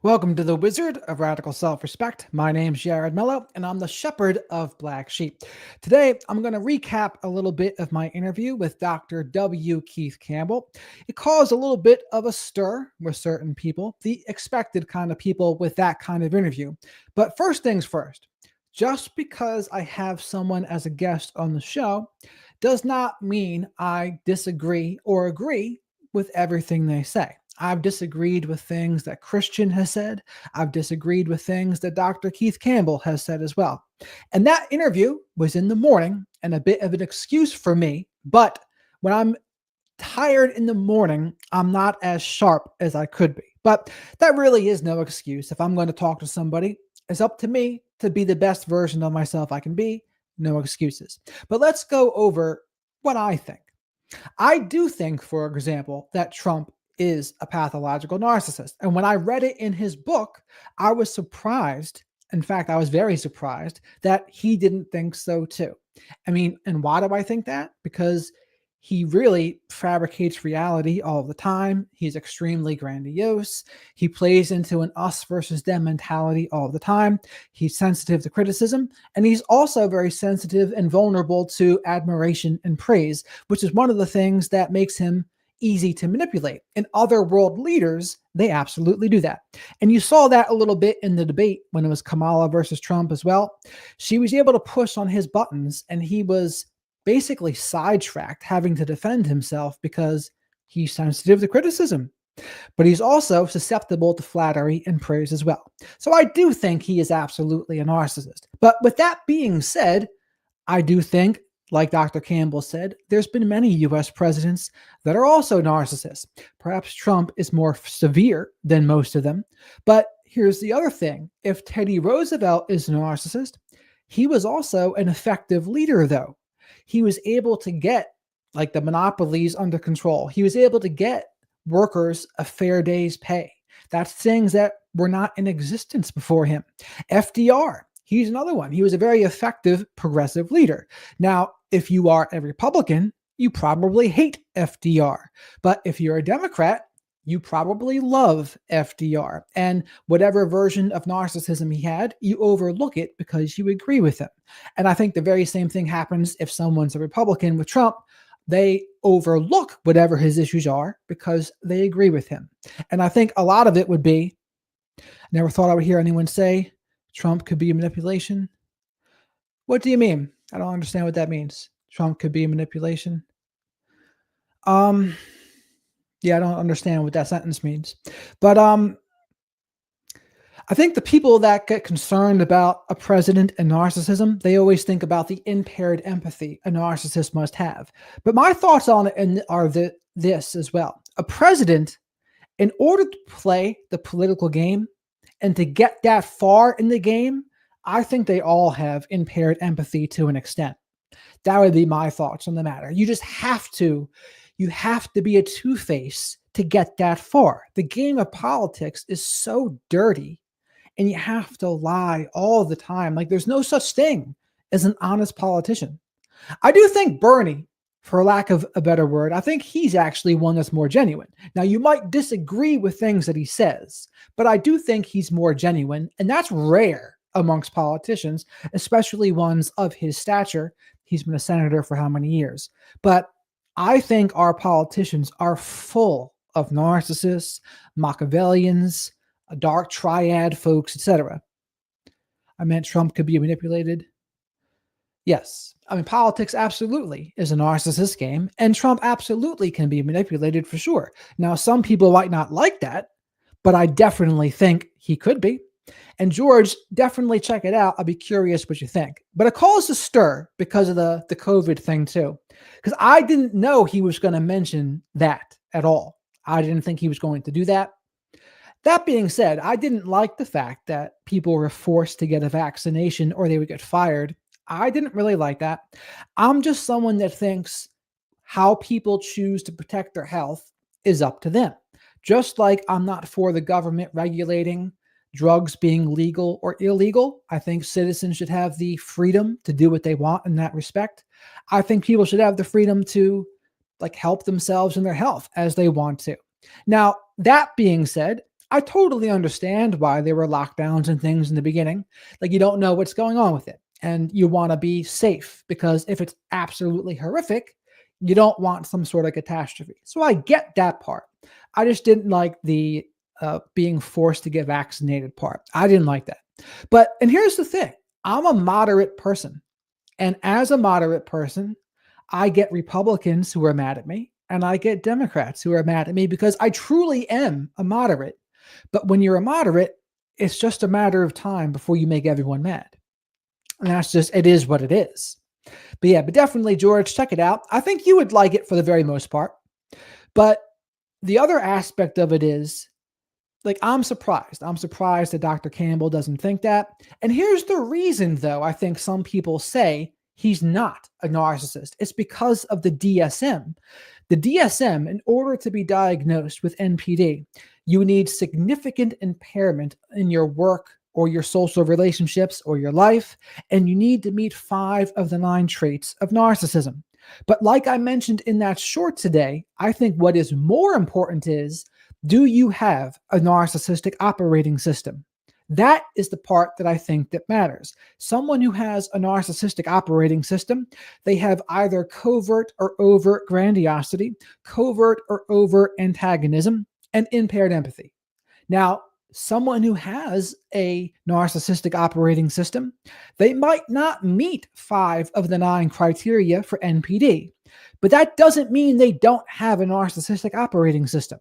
Welcome to the Wizard of Radical Self-Respect. My name's Jared Mello, and I'm the Shepherd of Black Sheep. Today, I'm going to recap a little bit of my interview with Dr. W. Keith Campbell. It caused a little bit of a stir with certain people, the expected kind of people with that kind of interview. But first things first, just because I have someone as a guest on the show does not mean I disagree or agree with everything they say. I've disagreed with things that Christian has said. I've disagreed with things that Dr. Keith Campbell has said as well. And that interview was in the morning and a bit of an excuse for me. But when I'm tired in the morning, I'm not as sharp as I could be. But that really is no excuse. If I'm going to talk to somebody, it's up to me to be the best version of myself I can be. No excuses. But let's go over what I think. I do think, for example, that Trump is a pathological narcissist. And when I read it in his book, I was surprised. In fact, I was very surprised that he didn't think so too. I mean, and why do I think that? Because he really fabricates reality all the time. He's extremely grandiose. He plays into an us versus them mentality all the time. He's sensitive to criticism, and he's also very sensitive and vulnerable to admiration and praise, which is one of the things that makes him easy to manipulate. And other world leaders, they absolutely do that. And you saw that a little bit in the debate when it was Kamala versus Trump as well. She was able to push on his buttons, and he was basically sidetracked, having to defend himself because he's sensitive to criticism. But he's also susceptible to flattery and praise as well. So I do think he is absolutely a narcissist. But with that being said, I do think, like Dr. Campbell said, there's been many US presidents that are also narcissists. Perhaps Trump is more severe than most of them. But here's the other thing. If Teddy Roosevelt is a narcissist, he was also an effective leader, though. He was able to get like the monopolies under control. He was able to get workers a fair day's pay. That's things that were not in existence before him. FDR, he's another one. He was a very effective progressive leader. Now, if you are a Republican, you probably hate FDR. But if you're a Democrat, you probably love FDR. And whatever version of narcissism he had, you overlook it because you agree with him. And I think the very same thing happens if someone's a Republican with Trump. They overlook whatever his issues are because they agree with him. And I think a lot of it would be, never thought I would hear anyone say Trump could be manipulation. What do you mean? I don't understand what that means. Trump could be manipulation. Yeah, I don't understand what that sentence means. But I think the people that get concerned about a president and narcissism, they always think about the impaired empathy a narcissist must have. But my thoughts on it are this as well. A president, in order to play the political game and to get that far in the game, I think they all have impaired empathy to an extent. That would be my thoughts on the matter. You have to be a two-face to get that far. The game of politics is so dirty, and you have to lie all the time. Like, there's no such thing as an honest politician. I do think Bernie, for lack of a better word, I think he's actually one that's more genuine. Now, you might disagree with things that he says, but I do think he's more genuine, and that's rare amongst politicians, especially ones of his stature. He's been a senator for how many years? But I think our politicians are full of narcissists, Machiavellians, a dark triad folks, etc. I meant Trump could be manipulated. Yes. I mean, politics absolutely is a narcissist game, and Trump absolutely can be manipulated for sure. Now, some people might not like that, but I definitely think he could be. And George, definitely check it out. I'll be curious what you think. But it caused a stir because of the COVID thing too. Because I didn't know he was going to mention that at all. I didn't think he was going to do that. That being said, I didn't like the fact that people were forced to get a vaccination or they would get fired. I didn't really like that. I'm just someone that thinks how people choose to protect their health is up to them. Just like I'm not for the government regulating drugs being legal or illegal. I think citizens should have the freedom to do what they want in that respect. I think people should have the freedom to help themselves in their health as they want to. Now, that being said, I totally understand why there were lockdowns and things in the beginning. Like, you don't know what's going on with it, and you want to be safe because if it's absolutely horrific, you don't want some sort of catastrophe. So I get that part. I just didn't like the being forced to get vaccinated part. I didn't like that. And here's the thing, I'm a moderate person. And as a moderate person, I get Republicans who are mad at me, and I get Democrats who are mad at me because I truly am a moderate. But when you're a moderate, it's just a matter of time before you make everyone mad. And that's just, it is what it is. But definitely, George, check it out. I think you would like it for the very most part. But the other aspect of it is, like, I'm surprised. I'm surprised that Dr. Campbell doesn't think that. And here's the reason, though, I think some people say he's not a narcissist. It's because of the DSM. The DSM, in order to be diagnosed with NPD, you need significant impairment in your work or your social relationships or your life, and you need to meet 5 of the 9 traits of narcissism. But like I mentioned in that short today, I think what is more important is, do you have a narcissistic operating system? That is the part that I think that matters. Someone who has a narcissistic operating system, they have either covert or overt grandiosity, covert or overt antagonism, and impaired empathy. Now, someone who has a narcissistic operating system, they might not meet 5 of the 9 criteria for NPD, but that doesn't mean they don't have a narcissistic operating system.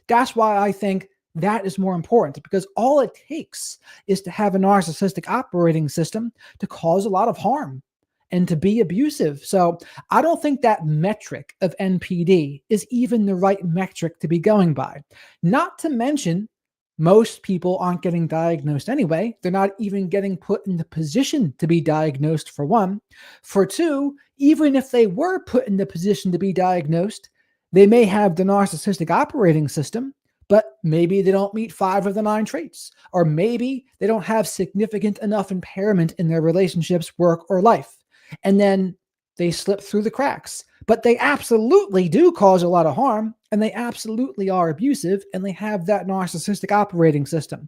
That's why I think that is more important, because all it takes is to have a narcissistic operating system to cause a lot of harm and to be abusive. So I don't think that metric of NPD is even the right metric to be going by. Not to mention, most people aren't getting diagnosed anyway. They're not even getting put in the position to be diagnosed, for one. For two, even if they were put in the position to be diagnosed, they may have the narcissistic operating system, but maybe they don't meet 5 of the 9 traits, or maybe they don't have significant enough impairment in their relationships, work, or life. And then they slip through the cracks. But they absolutely do cause a lot of harm, and they absolutely are abusive, and they have that narcissistic operating system.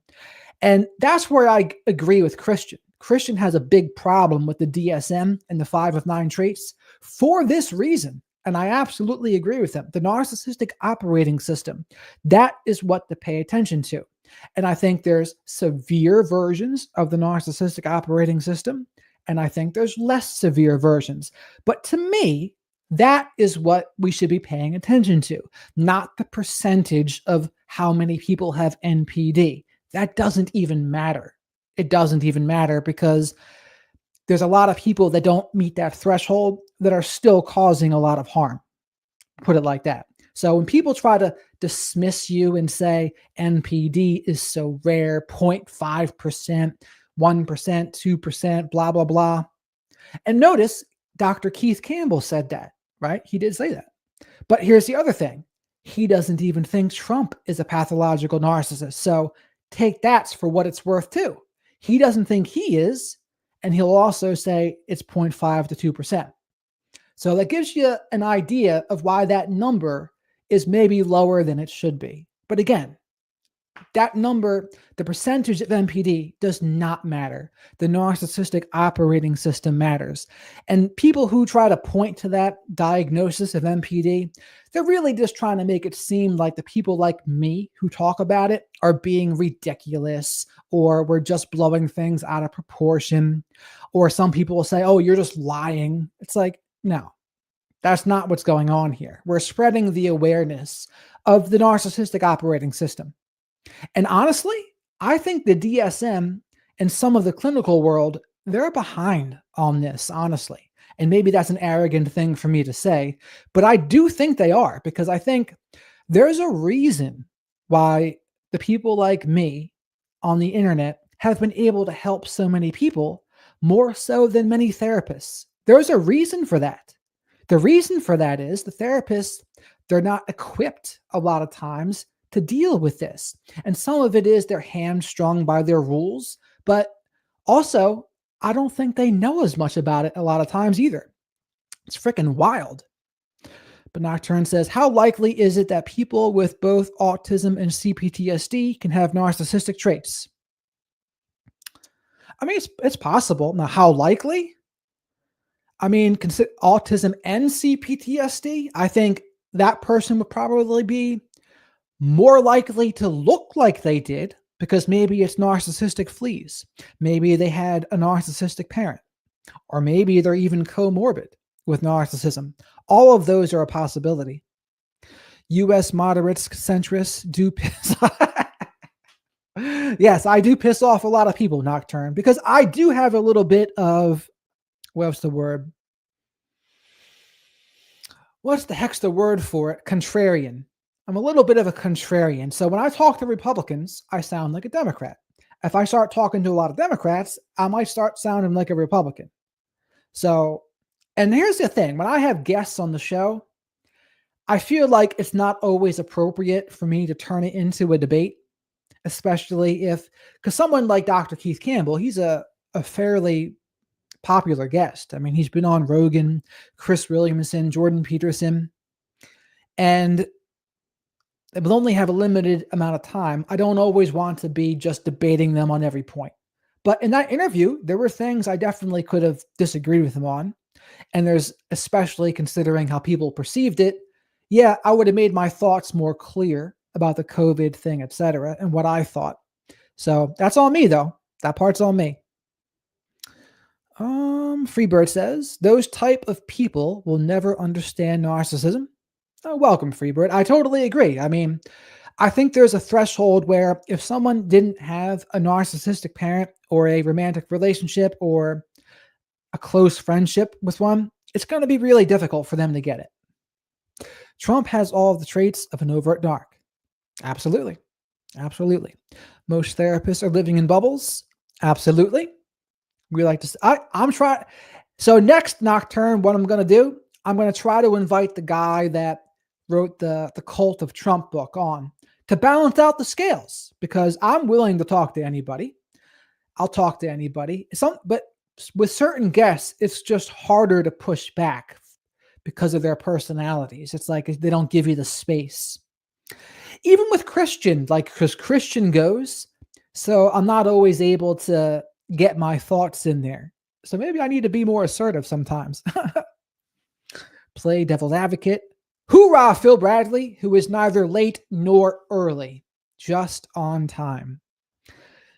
And that's where I agree with Christian. Christian has a big problem with the DSM and the 5 of 9 traits for this reason. And I absolutely agree with him. The narcissistic operating system, that is what to pay attention to. And I think there's severe versions of the narcissistic operating system, and I think there's less severe versions. But to me, that is what we should be paying attention to, not the percentage of how many people have NPD. That doesn't even matter. It doesn't even matter, because there's a lot of people that don't meet that threshold that are still causing a lot of harm. Put it like that. So when people try to dismiss you and say NPD is so rare, 0.5%, 1%, 2%, blah, blah, blah. And notice Dr. Keith Campbell said that, right? He did say that. But here's the other thing. He doesn't even think Trump is a pathological narcissist. So take that for what it's worth too. He doesn't think he is, and he'll also say it's 0.5 to 2%. So that gives you an idea of why that number is maybe lower than it should be. But again, that number, the percentage of NPD, does not matter. The narcissistic operating system matters. And people who try to point to that diagnosis of NPD, they're really just trying to make it seem like the people like me who talk about it are being ridiculous, or we're just blowing things out of proportion. Or some people will say, oh, you're just lying. It's like, no, that's not what's going on here. We're spreading the awareness of the narcissistic operating system. And honestly, I think the DSM and some of the clinical world, they're behind on this, honestly. And maybe that's an arrogant thing for me to say, but I do think they are, because I think there's a reason why the people like me on the internet have been able to help so many people, more so than many therapists. There's a reason for that. The reason for that is the therapists, they're not equipped a lot of times to deal with this. And some of it is they're hamstrung by their rules, but also I don't think they know as much about it a lot of times either. It's freaking wild. But Nocturne says, how likely is it that people with both autism and CPTSD can have narcissistic traits? I mean, it's possible. Now, how likely? I mean, consider autism and CPTSD. I think that person would probably be more likely to look like they did because maybe it's narcissistic fleas. Maybe they had a narcissistic parent, or maybe they're even comorbid with narcissism. All of those are a possibility. US moderates, centrists do piss. Yes, I do piss off a lot of people, Nocturne, because I do have a little bit of, what's the word? What's the heck's the word for it? Contrarian. I'm a little bit of a contrarian. So when I talk to Republicans, I sound like a Democrat. If I start talking to a lot of Democrats, I might start sounding like a Republican. So, and here's the thing, when I have guests on the show, I feel like it's not always appropriate for me to turn it into a debate, especially if, because someone like Dr. Keith Campbell, he's a fairly popular guest. I mean, he's been on Rogan, Chris Williamson, Jordan Peterson, and they will only have a limited amount of time. I don't always want to be just debating them on every point. But in that interview, there were things I definitely could have disagreed with him on. And there's, especially considering how people perceived it, yeah, I would have made my thoughts more clear about the COVID thing, etc., and what I thought. So that's on me, though. That part's on me. Freebird says, those type of people will never understand narcissism. Oh, welcome, Freebird. I totally agree. I mean, I think there's a threshold where if someone didn't have a narcissistic parent or a romantic relationship or a close friendship with one, it's going to be really difficult for them to get it. Trump has all of the traits of an overt narc. Absolutely. Absolutely. Most therapists are living in bubbles. Absolutely. We like to, I'm trying. So next Nocturne, what I'm going to do, I'm going to try to invite the guy that wrote the Cult of Trump book on to balance out the scales, because I'm willing to talk to anybody. I'll talk to anybody. But with certain guests, it's just harder to push back because of their personalities. It's like they don't give you the space. Even with Christian, like, because Christian goes, so I'm not always able to get my thoughts in there. So maybe I need to be more assertive sometimes. Play devil's advocate. Hoorah, Phil Bradley, who is neither late nor early, just on time.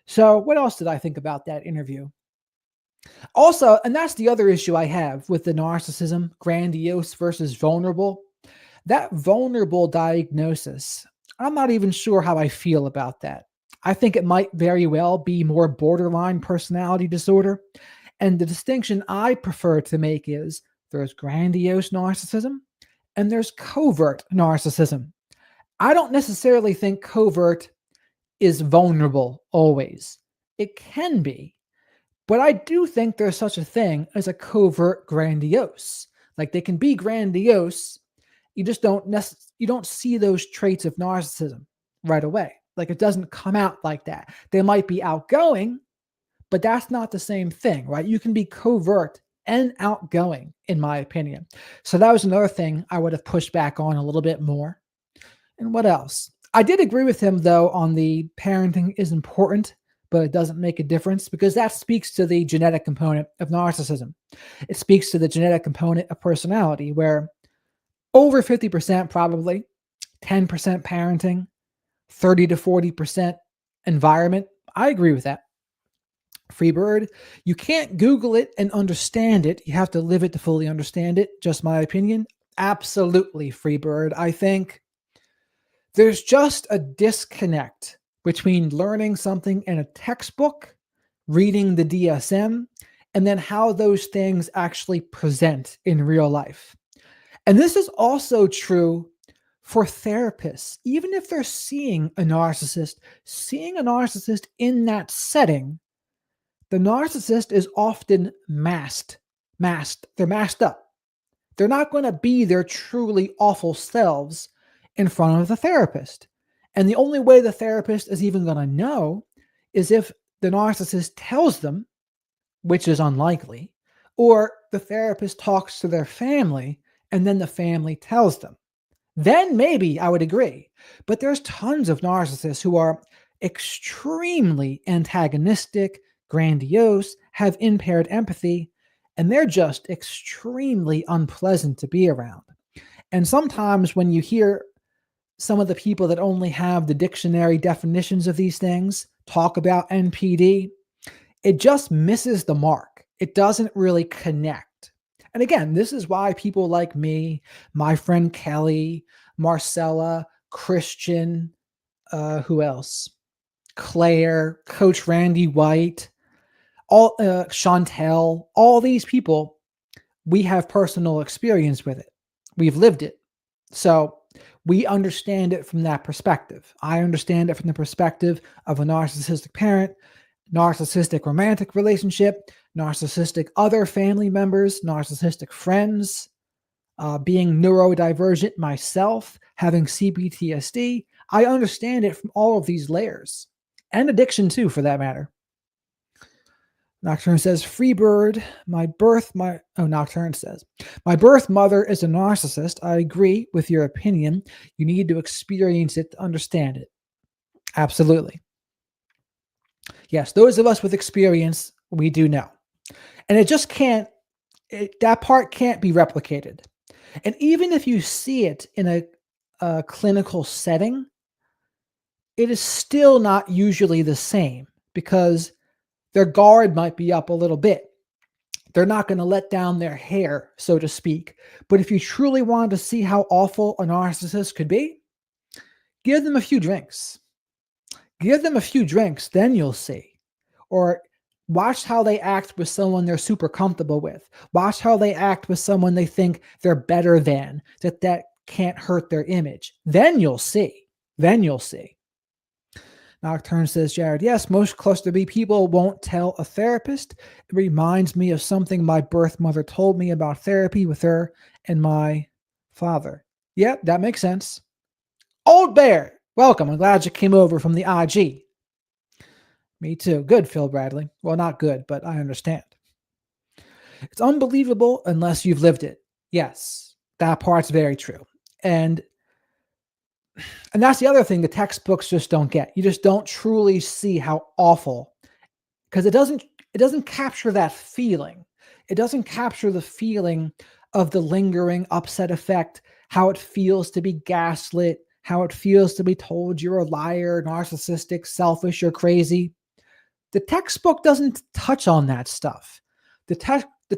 So what else did I think about that interview? Also, and that's the other issue I have with the narcissism, grandiose versus vulnerable. That vulnerable diagnosis, I'm not even sure how I feel about that. I think it might very well be more borderline personality disorder. And the distinction I prefer to make is there's grandiose narcissism and there's covert narcissism. I don't necessarily think covert is vulnerable always. It can be, but I do think there's such a thing as a covert grandiose. Like, they can be grandiose, you just you don't see those traits of narcissism right away. Like, it doesn't come out like that. They might be outgoing, but that's not the same thing, right? You can be covert and outgoing, in my opinion. So that was another thing I would have pushed back on a little bit more. And what else? I did agree with him, though, on the parenting is important, but it doesn't make a difference, because that speaks to the genetic component of narcissism. It speaks to the genetic component of personality, where over 50% probably, 10% parenting, 30 to 40% environment. I agree with that. Freebird, you can't Google it and understand it. You have to live it to fully understand it. Just my opinion. Absolutely, Freebird. I think there's just a disconnect between learning something in a textbook, reading the DSM, and then how those things actually present in real life. And this is also true for therapists. Even if they're seeing a narcissist in that setting, the narcissist is often masked. They're masked up. They're not going to be their truly awful selves in front of the therapist. And the only way the therapist is even going to know is if the narcissist tells them, which is unlikely, or the therapist talks to their family and then the family tells them. Then maybe I would agree. But there's tons of narcissists who are extremely antagonistic, grandiose, have impaired empathy, and they're just extremely unpleasant to be around. And sometimes when you hear some of the people that only have the dictionary definitions of these things talk about NPD, it just misses the mark. It doesn't really connect. And again, this is why people like me, my friend Kelly, Marcella, Christian, who else? Claire, Coach Randy White, all Chantel, all these people, we have personal experience with it. We've lived it. So we understand it from that perspective. I understand it from the perspective of a narcissistic parent, narcissistic romantic relationship, narcissistic other family members, narcissistic friends, being neurodivergent myself, having CPTSD. I understand it from all of these layers, and addiction too, for that matter. Nocturne says, Freebird, Nocturne says, my birth mother is a narcissist. I agree with your opinion. You need to experience it to understand it. Absolutely. Yes, those of us with experience, we do know. And it just can't, that part can't be replicated. And even if you see it in a clinical setting, it is still not usually the same because their guard might be up a little bit. They're not going to let down their hair, so to speak. But if you truly want to see how awful a narcissist could be, give them a few drinks. Give them a few drinks, then you'll see. Or watch how they act with someone they're super comfortable with. Watch how they act with someone they think they're better than, that can't hurt their image. Then you'll see. Then you'll see. Nocturne says, Jared, yes, most cluster B people won't tell a therapist. It reminds me of something my birth mother told me about therapy with her and my father. Yeah, that makes sense. Old Bear, welcome. I'm glad you came over from the IG. Me too. Good, Phil Bradley. Well, not good, but I understand. It's unbelievable unless you've lived it. Yes, that part's very true. And that's the other thing the textbooks just don't get. You just don't truly see how awful, because it doesn't capture that feeling. It doesn't capture the feeling of the lingering upset effect, how it feels to be gaslit, how it feels to be told you're a liar, narcissistic, selfish, or crazy. The textbook doesn't touch on that stuff. The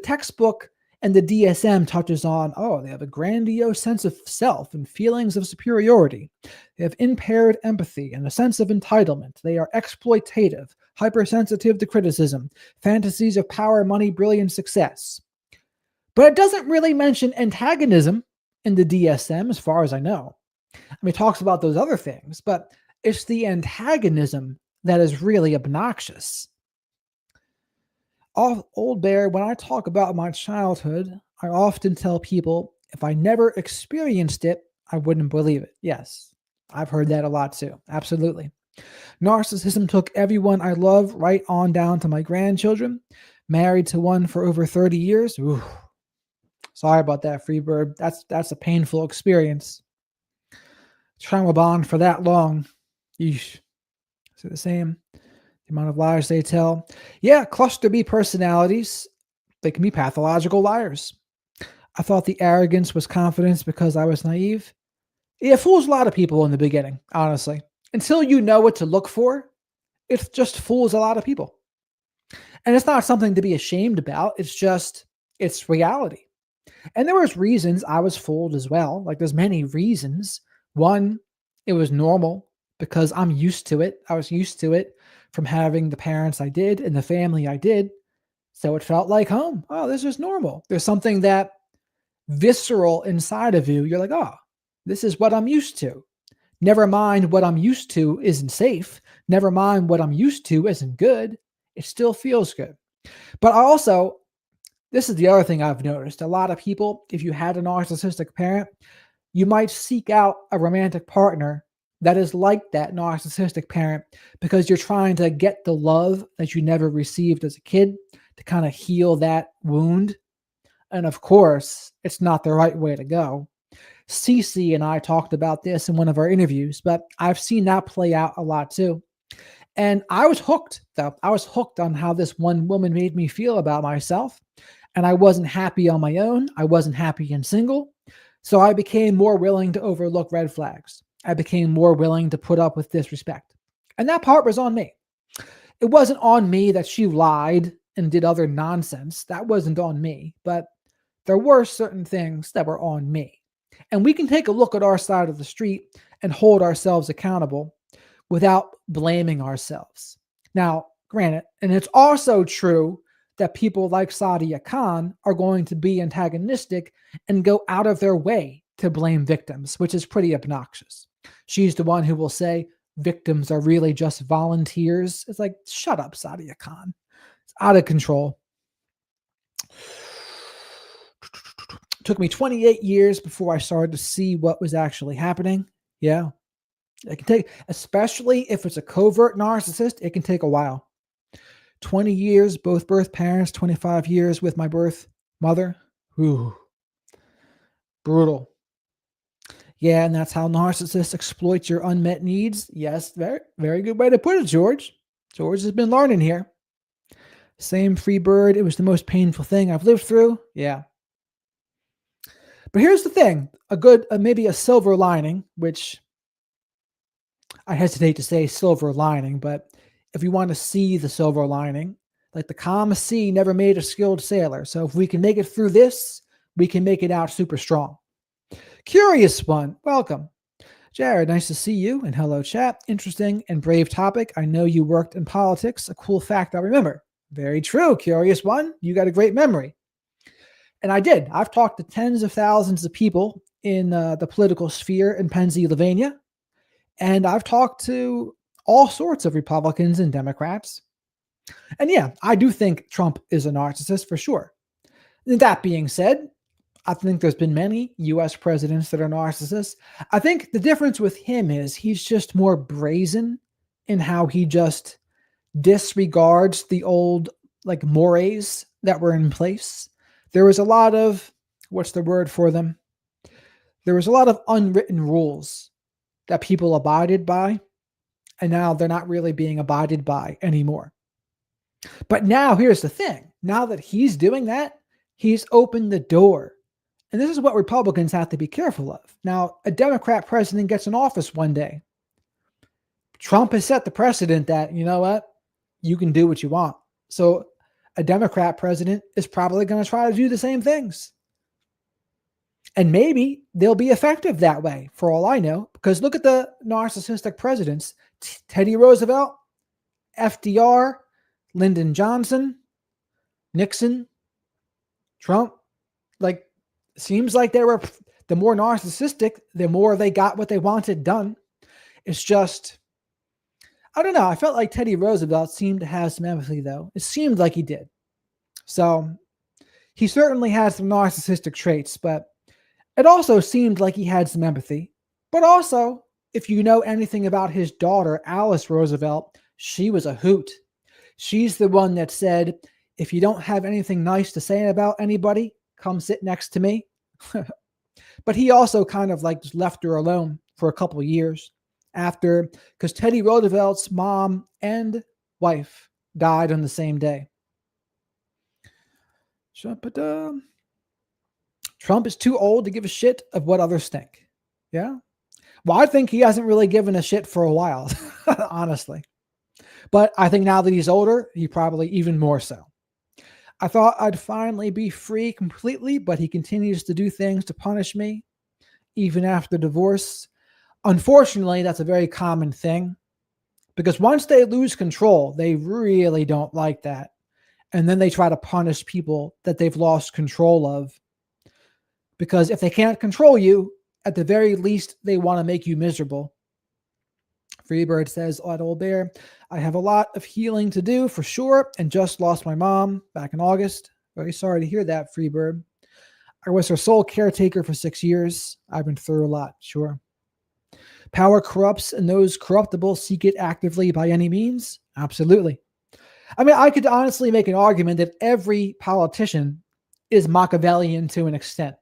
textbook and the DSM touches on, they have a grandiose sense of self and feelings of superiority. They have impaired empathy and a sense of entitlement. They are exploitative, hypersensitive to criticism, fantasies of power, money, brilliance, success. But it doesn't really mention antagonism in the DSM, as far as I know. I mean, it talks about those other things, but it's the antagonism that is really obnoxious. Old Bear, when I talk about my childhood, I often tell people if I never experienced it, I wouldn't believe it. Yes, I've heard that a lot too. Absolutely. Narcissism took everyone I love right on down to my grandchildren. Married to one for over 30 years. Ooh. Sorry about that, Freebird. That's a painful experience. Trauma bond for that long. Yeesh. Is it the same? The amount of lies they tell. Yeah, cluster B personalities, they can be pathological liars. I thought the arrogance was confidence because I was naive. It fools a lot of people in the beginning, honestly. Until you know what to look for, it just fools a lot of people. And it's not something to be ashamed about. It's reality. And there was reasons I was fooled as well. Like there's many reasons. One, it was normal because I'm used to it. I was used to it from having the parents I did and the family I did. So it felt like home. Oh, this is normal. There's something that visceral inside of you. You're like, oh, this is what I'm used to. Never mind what I'm used to isn't safe. Never mind what I'm used to isn't good. It still feels good. But also, this is the other thing I've noticed. A lot of people, if you had a narcissistic parent, you might seek out a romantic partner that is like that narcissistic parent because you're trying to get the love that you never received as a kid to kind of heal that wound. And of course, it's not the right way to go. Cece and I talked about this in one of our interviews, but I've seen that play out a lot too. And I was hooked, though. I was hooked on how this one woman made me feel about myself. And I wasn't happy on my own. I wasn't happy and single. So I became more willing to overlook red flags. I became more willing to put up with disrespect. And that part was on me. It wasn't on me that she lied and did other nonsense. That wasn't on me. But there were certain things that were on me. And we can take a look at our side of the street and hold ourselves accountable without blaming ourselves. Now, granted, and it's also true that people like Sadia Khan are going to be antagonistic and go out of their way to blame victims, which is pretty obnoxious. She's the one who will say victims are really just volunteers. It's like, shut up, Sadia Khan. It's out of control. Took me 28 years before I started to see what was actually happening. Yeah. It can take, especially if it's a covert narcissist, it can take a while. 20 years, both birth parents, 25 years with my birth mother. Ooh, brutal. Yeah, and that's how narcissists exploit your unmet needs. Yes, very, very good way to put it, George. George has been learning here. Same free bird. It was the most painful thing I've lived through. Yeah. But here's the thing, maybe a silver lining, which I hesitate to say silver lining, but if you want to see the silver lining, like the calm sea never made a skilled sailor. So if we can make it through this, we can make it out super strong. Curious one, welcome. Jared, nice to see you, and hello chat. Interesting and brave topic. I know you worked in politics. A cool fact I remember. Very true, curious one. You got a great memory. And I did. I've talked to tens of thousands of people in the political sphere in Pennsylvania. And I've talked to all sorts of Republicans and Democrats. And yeah, I do think Trump is a narcissist for sure. And that being said, I think there's been many US presidents that are narcissists. I think the difference with him is he's just more brazen in how he just disregards the old like mores that were in place. There was a lot of, what's the word for them? There was a lot of unwritten rules that people abided by, and now they're not really being abided by anymore. But now here's the thing. Now that he's doing that, he's opened the door. And this is what Republicans have to be careful of. Now, a Democrat president gets in office one day. Trump has set the precedent that, you know what, you can do what you want. So a Democrat president is probably going to try to do the same things. And maybe they'll be effective that way, for all I know. Because look at the narcissistic presidents. Teddy Roosevelt, FDR, Lyndon Johnson, Nixon, Trump. Like, seems like they were, the more narcissistic, the more they got what they wanted done. It's just, I don't know. I felt like Teddy Roosevelt seemed to have some empathy, though. It seemed like he did. So he certainly had some narcissistic traits, but it also seemed like he had some empathy. But also, if you know anything about his daughter, Alice Roosevelt, she was a hoot. She's the one that said, if you don't have anything nice to say about anybody, come sit next to me. But he also kind of like just left her alone for a couple of years after, because Teddy Roosevelt's mom and wife died on the same day. Trump is too old to give a shit of what others think. Yeah. Well, I think he hasn't really given a shit for a while, honestly. But I think now that he's older, he probably even more so. I thought I'd finally be free completely, but he continues to do things to punish me, even after divorce. Unfortunately, that's a very common thing, because once they lose control, they really don't like that. And then they try to punish people that they've lost control of. Because if they can't control you, at the very least, they want to make you miserable. Freebird says, Old Bear, I have a lot of healing to do for sure, and just lost my mom back in August. Very sorry to hear that, Freebird. I was her sole caretaker for 6 years. I've been through a lot, sure. Power corrupts, and those corruptible seek it actively by any means. Absolutely. I mean, I could honestly make an argument that every politician is Machiavellian to an extent,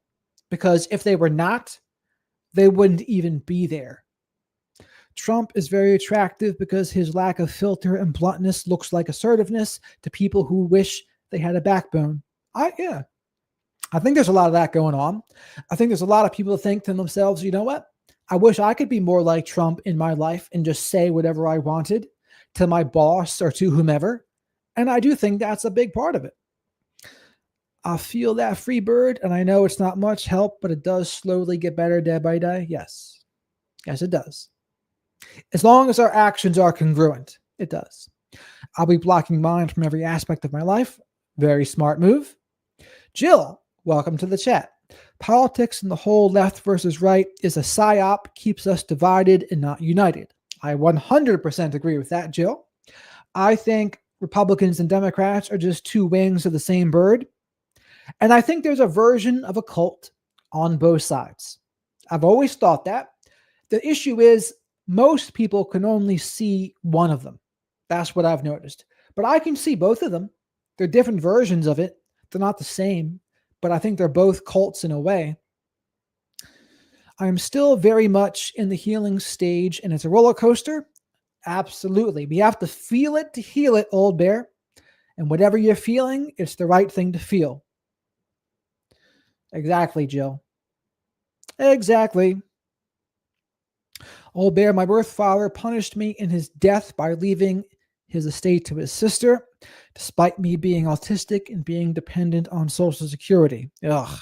because if they were not, they wouldn't even be there. Trump is very attractive because his lack of filter and bluntness looks like assertiveness to people who wish they had a backbone. Yeah, I think there's a lot of that going on. I think there's a lot of people that think to themselves, you know what? I wish I could be more like Trump in my life and just say whatever I wanted to my boss or to whomever. And I do think that's a big part of it. I feel that free bird, and I know it's not much help, but it does slowly get better day by day. Yes. Yes, it does. As long as our actions are congruent, it does. I'll be blocking mine from every aspect of my life. Very smart move. Jill, welcome to the chat. Politics and the whole left versus right is a psyop, keeps us divided and not united. I 100% agree with that, Jill. I think Republicans and Democrats are just two wings of the same bird. And I think there's a version of a cult on both sides. I've always thought that. The issue is most people can only see one of them. That's what I've noticed. But I can see both of them. They're different versions of it. They're not the same, but I think they're both cults in a way. I am still very much in the healing stage, and it's a roller coaster. Absolutely. We have to feel it to heal it, old bear. And whatever you're feeling, it's the right thing to feel. Exactly, Jill. Exactly. Old bear, my birth father punished me in his death by leaving his estate to his sister, despite me being autistic and being dependent on Social Security. Ugh,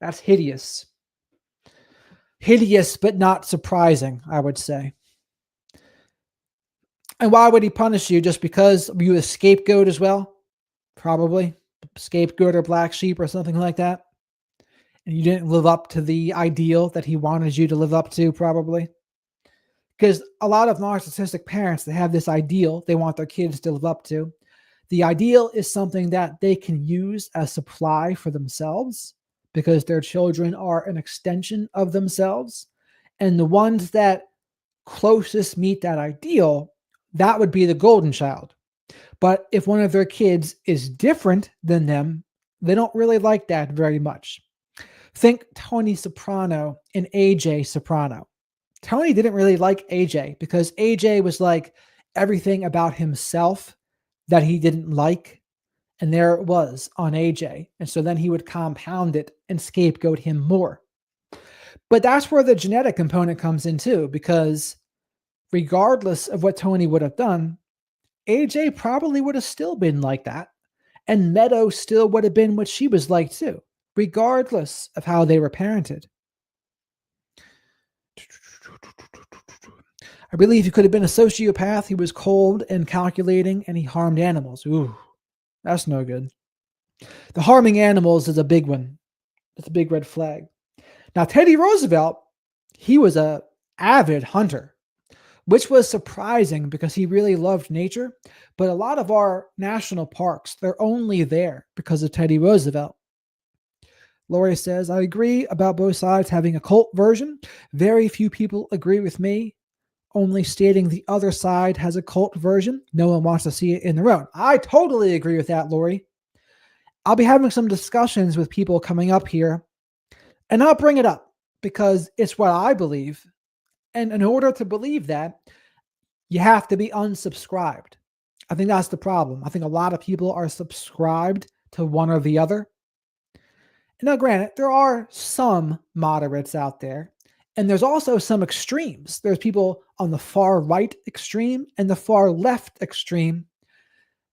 that's hideous. Hideous, but not surprising, I would say. And why would he punish you? Just because you a scapegoat as well? Probably. Scapegoat or black sheep or something like that. And you didn't live up to the ideal that he wanted you to live up to, probably. Because a lot of narcissistic parents, they have this ideal they want their kids to live up to. The ideal is something that they can use as supply for themselves because their children are an extension of themselves. And the ones that closest meet that ideal, that would be the golden child. But if one of their kids is different than them, they don't really like that very much. Think Tony Soprano and AJ Soprano. Tony didn't really like AJ because AJ was like everything about himself that he didn't like. And there it was on AJ. And so then he would compound it and scapegoat him more. But that's where the genetic component comes in too, because regardless of what Tony would have done, AJ probably would have still been like that. And Meadow still would have been what she was like too, regardless of how they were parented. I believe he could have been a sociopath. He was cold and calculating, and he harmed animals. Ooh, that's no good. The harming animals is a big one. It's a big red flag. Now, Teddy Roosevelt, he was an avid hunter, which was surprising because he really loved nature. But a lot of our national parks, they're only there because of Teddy Roosevelt. Lori says, I agree about both sides having a cult version. Very few people agree with me. Only stating the other side has a cult version. No one wants to see it in their own. I totally agree with that, Lori. I'll be having some discussions with people coming up here, and I'll bring it up because it's what I believe. And in order to believe that, you have to be unsubscribed. I think that's the problem. I think a lot of people are subscribed to one or the other. Now, granted, there are some moderates out there. And there's also some extremes. There's people on the far right extreme and the far left extreme.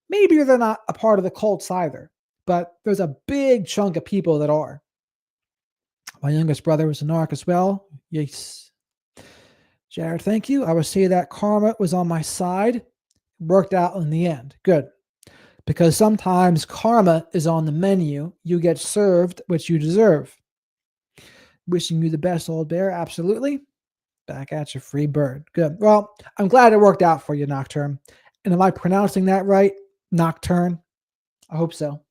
Maybe they're not a part of the cults either, but there's a big chunk of people that are. My youngest brother was a narc as well. Yes. Jared, thank you. I would say that karma was on my side. Worked out in the end. Good. Because sometimes karma is on the menu. You get served what you deserve. Wishing you the best, old bear. Absolutely. Back at you, free bird. Good. Well, I'm glad it worked out for you, Nocturne. And am I pronouncing that right? Nocturne? I hope so.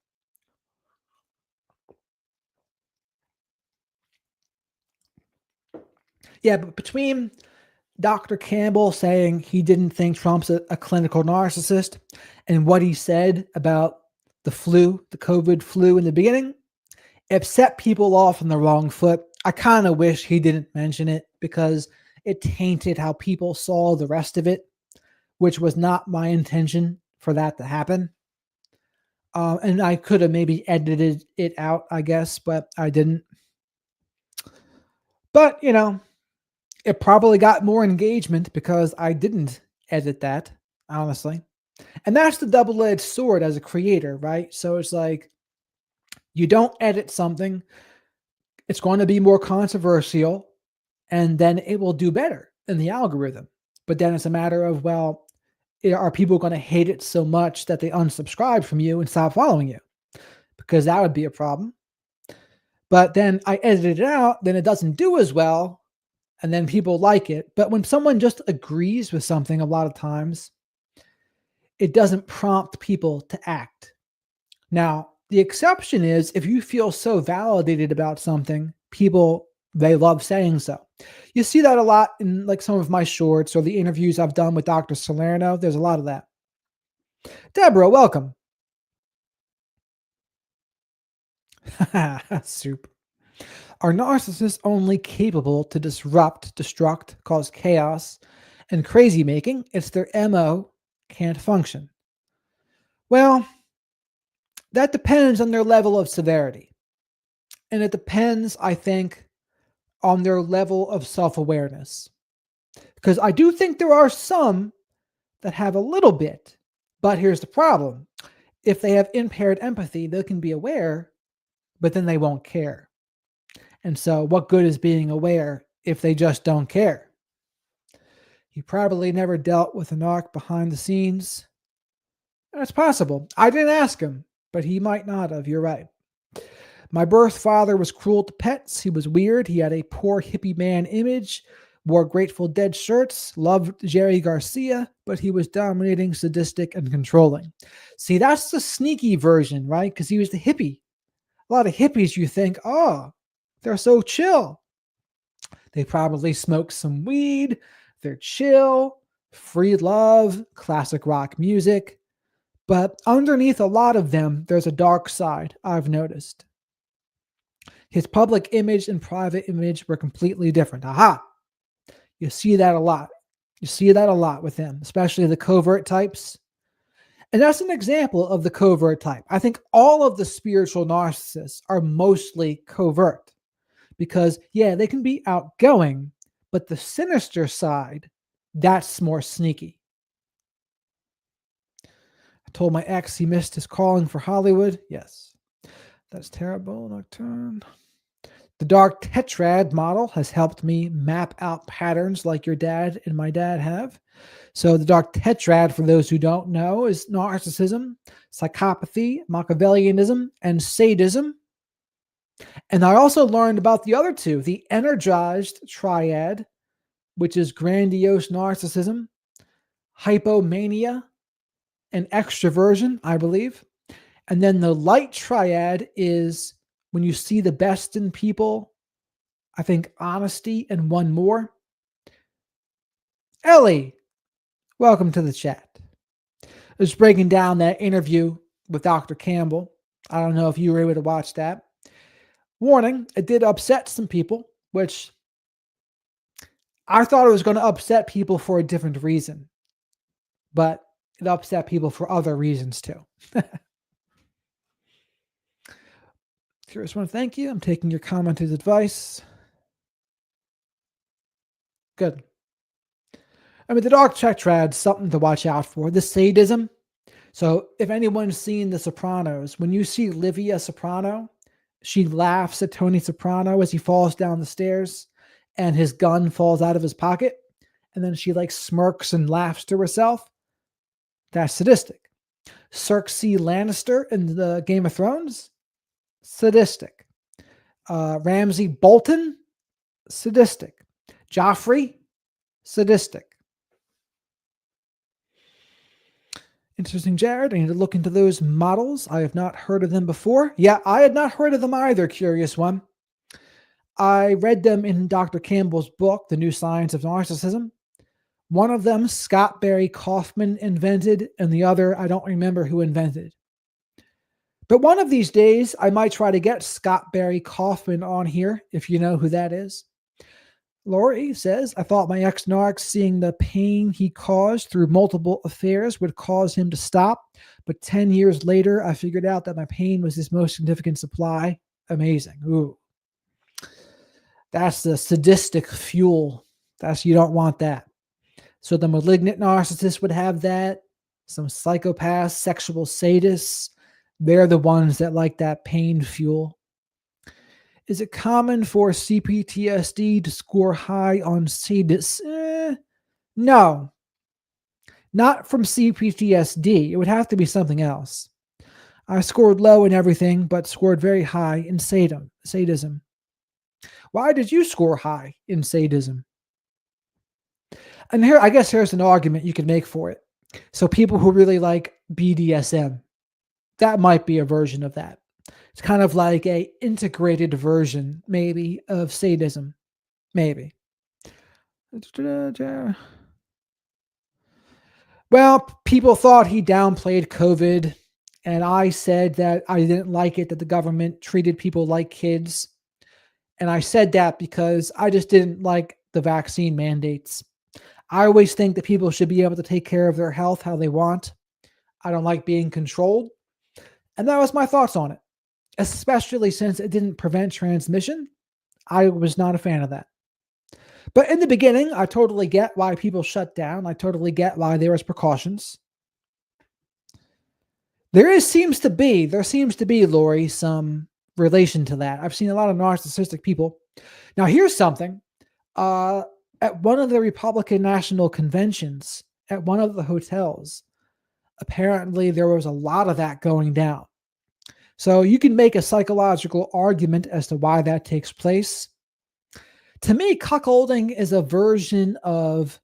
Yeah, but between Dr. Campbell saying he didn't think Trump's a clinical narcissist and what he said about the COVID flu in the beginning, it set people off on the wrong foot. I kind of wish he didn't mention it because it tainted how people saw the rest of it, which was not my intention for that to happen. And I could have maybe edited it out, I guess, but I didn't. But, it probably got more engagement because I didn't edit that, honestly. And that's the double edged sword as a creator, right? So it's like you don't edit something, it's going to be more controversial, and then it will do better in the algorithm. But then it's a matter of, well, are people going to hate it so much that they unsubscribe from you and stop following you? Because that would be a problem. But then I edit it out, then it doesn't do as well, and then people like it. But when someone just agrees with something, a lot of times, it doesn't prompt people to act. Now, the exception is if you feel so validated about something, people, they love saying so. You see that a lot in like some of my shorts or the interviews I've done with Dr. Salerno. There's a lot of that. Deborah, welcome. Super. Are narcissists only capable to disrupt, destruct, cause chaos, and crazy making? It's their MO, can't function. Well, that depends on their level of severity. And it depends, I think, on their level of self-awareness. Because I do think there are some that have a little bit, but here's the problem. If they have impaired empathy, they can be aware, but then they won't care. And so what good is being aware if they just don't care? He probably never dealt with an narc behind the scenes. That's possible. I didn't ask him, but he might not have. You're right. My birth father was cruel to pets. He was weird. He had a poor hippie man image, wore Grateful Dead shirts, loved Jerry Garcia, but he was dominating, sadistic, and controlling. See, that's the sneaky version, right? Because he was the hippie. A lot of hippies, you think, oh, they're so chill. They probably smoke some weed. They're chill, free love, classic rock music. But underneath a lot of them, there's a dark side, I've noticed. His public image and private image were completely different. Aha! You see that a lot. You see that a lot with him, especially the covert types. And that's an example of the covert type. I think all of the spiritual narcissists are mostly covert because, yeah, they can be outgoing, but the sinister side, that's more sneaky. I told my ex he missed his calling for Hollywood. Yes, that's terrible. Nocturne. The dark tetrad model has helped me map out patterns like your dad and my dad have. So the dark tetrad, for those who don't know, is narcissism, psychopathy, Machiavellianism, and sadism. And I also learned about the other two, the energized triad, which is grandiose narcissism, hypomania, and extroversion, I believe. And then the light triad is when you see the best in people, I think honesty and one more. Ellie, welcome to the chat. I was breaking down that interview with Dr. Campbell. I don't know if you were able to watch that. Warning, it did upset some people, which I thought it was going to upset people for a different reason. But it upset people for other reasons too. Curious one, thank you. I'm taking your comment as advice. Good. I mean, the dark tetrad, something to watch out for. The sadism. So if anyone's seen The Sopranos, when you see Livia Soprano, she laughs at Tony Soprano as he falls down the stairs and his gun falls out of his pocket. And then she like smirks and laughs to herself. That's sadistic. Cersei Lannister in the Game of Thrones, sadistic. Ramsay Bolton, sadistic. Joffrey, sadistic. Interesting, Jared. I need to look into those models. I have not heard of them before. Yeah, I had not heard of them either, curious one. I read them in Dr. Campbell's book, The New Science of Narcissism. One of them, Scott Barry Kaufman invented, and the other, I don't remember who invented. But one of these days, I might try to get Scott Barry Kaufman on here, if you know who that is. Lori says, I thought my ex narc seeing the pain he caused through multiple affairs would cause him to stop. But 10 years later, I figured out that my pain was his most significant supply. Amazing. Ooh, that's the sadistic fuel. You don't want that. So the malignant narcissist would have that. Some psychopaths, sexual sadists, they're the ones that like that pain fuel. Is it common for CPTSD to score high on sadist? No, not from CPTSD. It would have to be something else. I scored low in everything, but scored very high in sadism. Why did you score high in sadism? And here, I guess here's an argument you could make for it. So people who really like BDSM, that might be a version of that. It's kind of like a integrated version, maybe, of sadism. Maybe. Well, people thought he downplayed COVID, and I said that I didn't like it that the government treated people like kids. And I said that because I just didn't like the vaccine mandates. I always think that people should be able to take care of their health how they want. I don't like being controlled. And that was my thoughts on it, especially since it didn't prevent transmission. I was not a fan of that. But in the beginning, I totally get why people shut down. I totally get why there was precautions. There seems to be, Lori, some relation to that. I've seen a lot of narcissistic people. Now, here's something. At one of the Republican National Conventions, at one of the hotels, apparently there was a lot of that going down. So you can make a psychological argument as to why that takes place. To me, cuckolding is a version of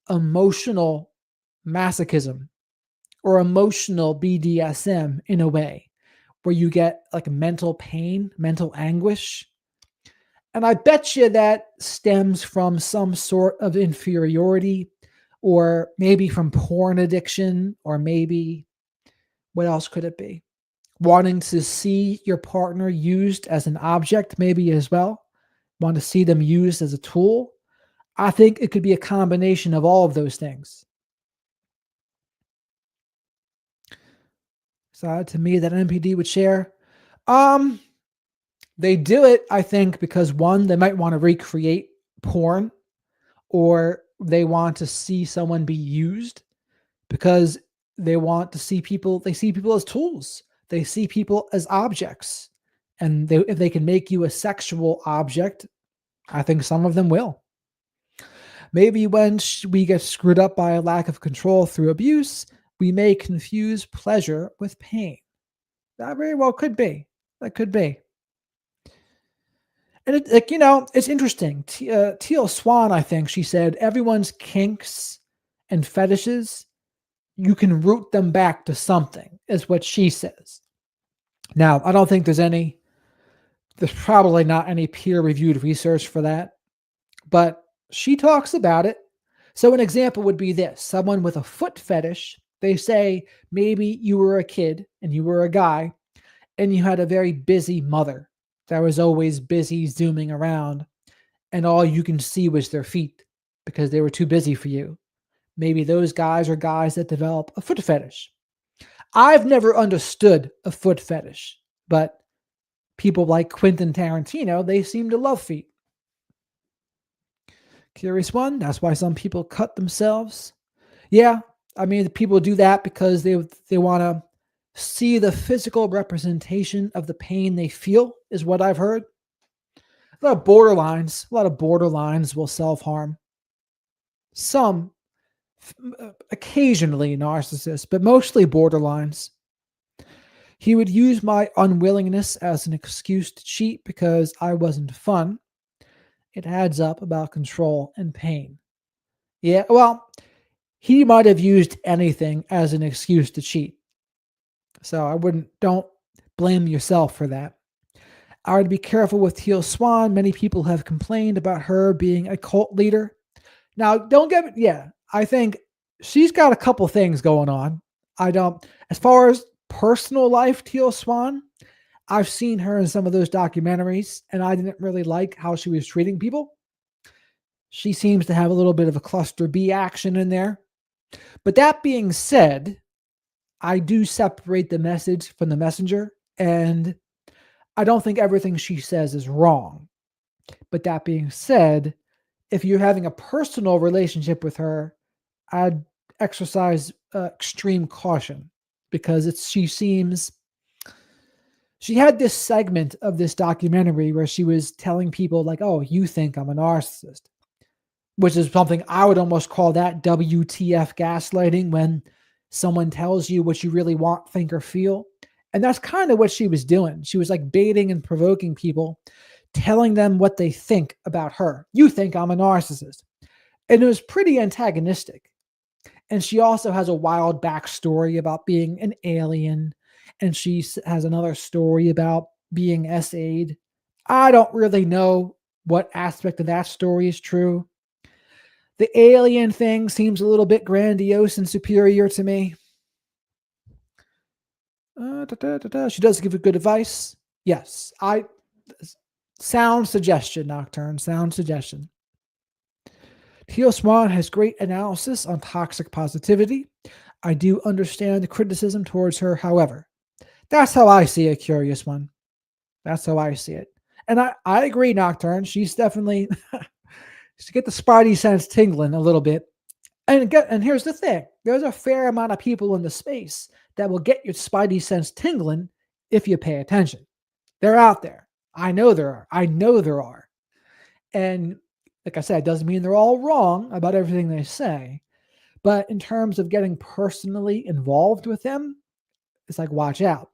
emotional masochism or emotional BDSM in a way, where you get like mental pain, mental anguish. And I bet you that stems from some sort of inferiority, or maybe from porn addiction, or maybe, what else could it be? Wanting to see your partner used as an object, maybe as well. Want to see them used as a tool. I think it could be a combination of all of those things. So to me, that NPD would share. They do it, I think, because one, they might want to recreate porn, or they want to see someone be used because they want to see people, they see people as tools. They see people as objects. And if they can make you a sexual object, I think some of them will. Maybe when we get screwed up by a lack of control through abuse, we may confuse pleasure with pain. That very well could be. That could be. And it's interesting. Teal Swan, I think she said, everyone's kinks and fetishes, you can root them back to something, is what she says. Now, I don't think there's probably not any peer-reviewed research for that, but she talks about it. So an example would be this: someone with a foot fetish, they say maybe you were a kid and you were a guy and you had a very busy mother that was always busy zooming around, and all you can see was their feet because they were too busy for you. Maybe those guys are guys that develop a foot fetish. I've never understood a foot fetish, but people like Quentin Tarantino, they seem to love feet. Curious one, that's why some people cut themselves. Yeah, I mean, people do that because they want to see the physical representation of the pain they feel, is what I've heard. A lot of borderlines will self-harm. Some, occasionally narcissists, but mostly borderlines. He would use my unwillingness as an excuse to cheat because I wasn't fun. It adds up about control and pain. Yeah, well, he might have used anything as an excuse to cheat. So don't blame yourself for that. I would be careful with Teal Swan. Many people have complained about her being a cult leader. Now, I think she's got a couple things going on. As far as personal life, Teal Swan, I've seen her in some of those documentaries, and I didn't really like how she was treating people. She seems to have a little bit of a cluster B action in there. But that being said, I do separate the message from the messenger, and I don't think everything she says is wrong. But that being said, if you're having a personal relationship with her, I'd exercise extreme caution because she had this segment of this documentary where she was telling people like, "Oh, you think I'm a narcissist," which is something I would almost call that WTF gaslighting when someone tells you what you really want, think, or feel. And that's kind of what she was doing. She was like baiting and provoking people, telling them what they think about her. You think I'm a narcissist. And it was pretty antagonistic. And she also has a wild backstory about being an alien. And has another story about being SA'd. I don't really know what aspect of that story is true. The alien thing seems a little bit grandiose and superior to me. She does give good advice. Yes, I sound suggestion, Nocturne. Sound suggestion. Teal Swan has great analysis on toxic positivity. I do understand the criticism towards her, however. That's how I see it, Curious One. That's how I see it. And I agree, Nocturne. She's definitely to get the spidey sense tingling a little bit. And here's the thing: there's a fair amount of people in the space that will get your spidey sense tingling if you pay attention. They're out there. I know there are. I know there are. And like I said, it doesn't mean they're all wrong about everything they say. But in terms of getting personally involved with them, it's like watch out.